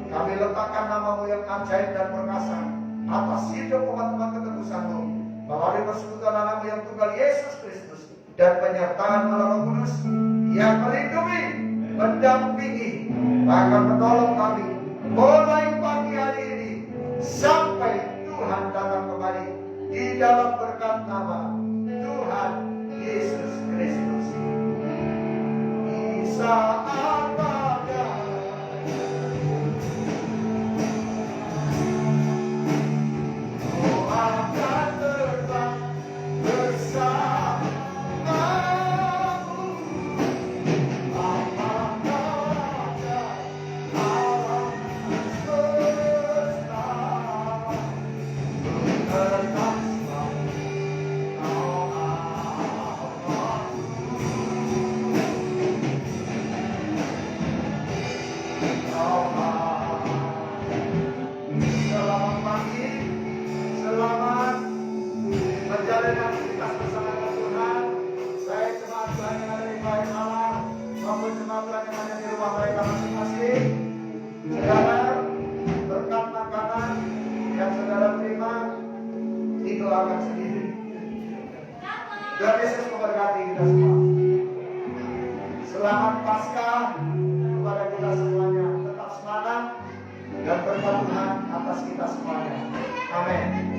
Kami letakkan namamu yang ajaib dan perkasa atas hidup umat-umat ketebusanmu, melalui persekutuan anakmu yang tunggal Yesus Kristus dan penyertaan Allah Roh Kudus yang melindungi, mendampingi, bahkan menolong kami mulai pagi hari ini sampai Tuhan datang kembali, di dalam berkat nama Tuhan Yesus Kristus. Di saat badai kau akan terbang bersamamu. Selamat pagi, selamat menjalani aktivitas bersama dengan Tuhan. Saya jemaat Tuhan yang ada di bait Allah maupun jemaat Tuhan yang ada di rumah mereka masing-masing. Saudara, berkat makanan yang saudara terima didoakan sendiri. Tuhan Yesus memberkati kita semua. Selamat Paskah kepada kita semuanya. Tetap semangat dan berkat Tuhan atas kita semuanya. Amin.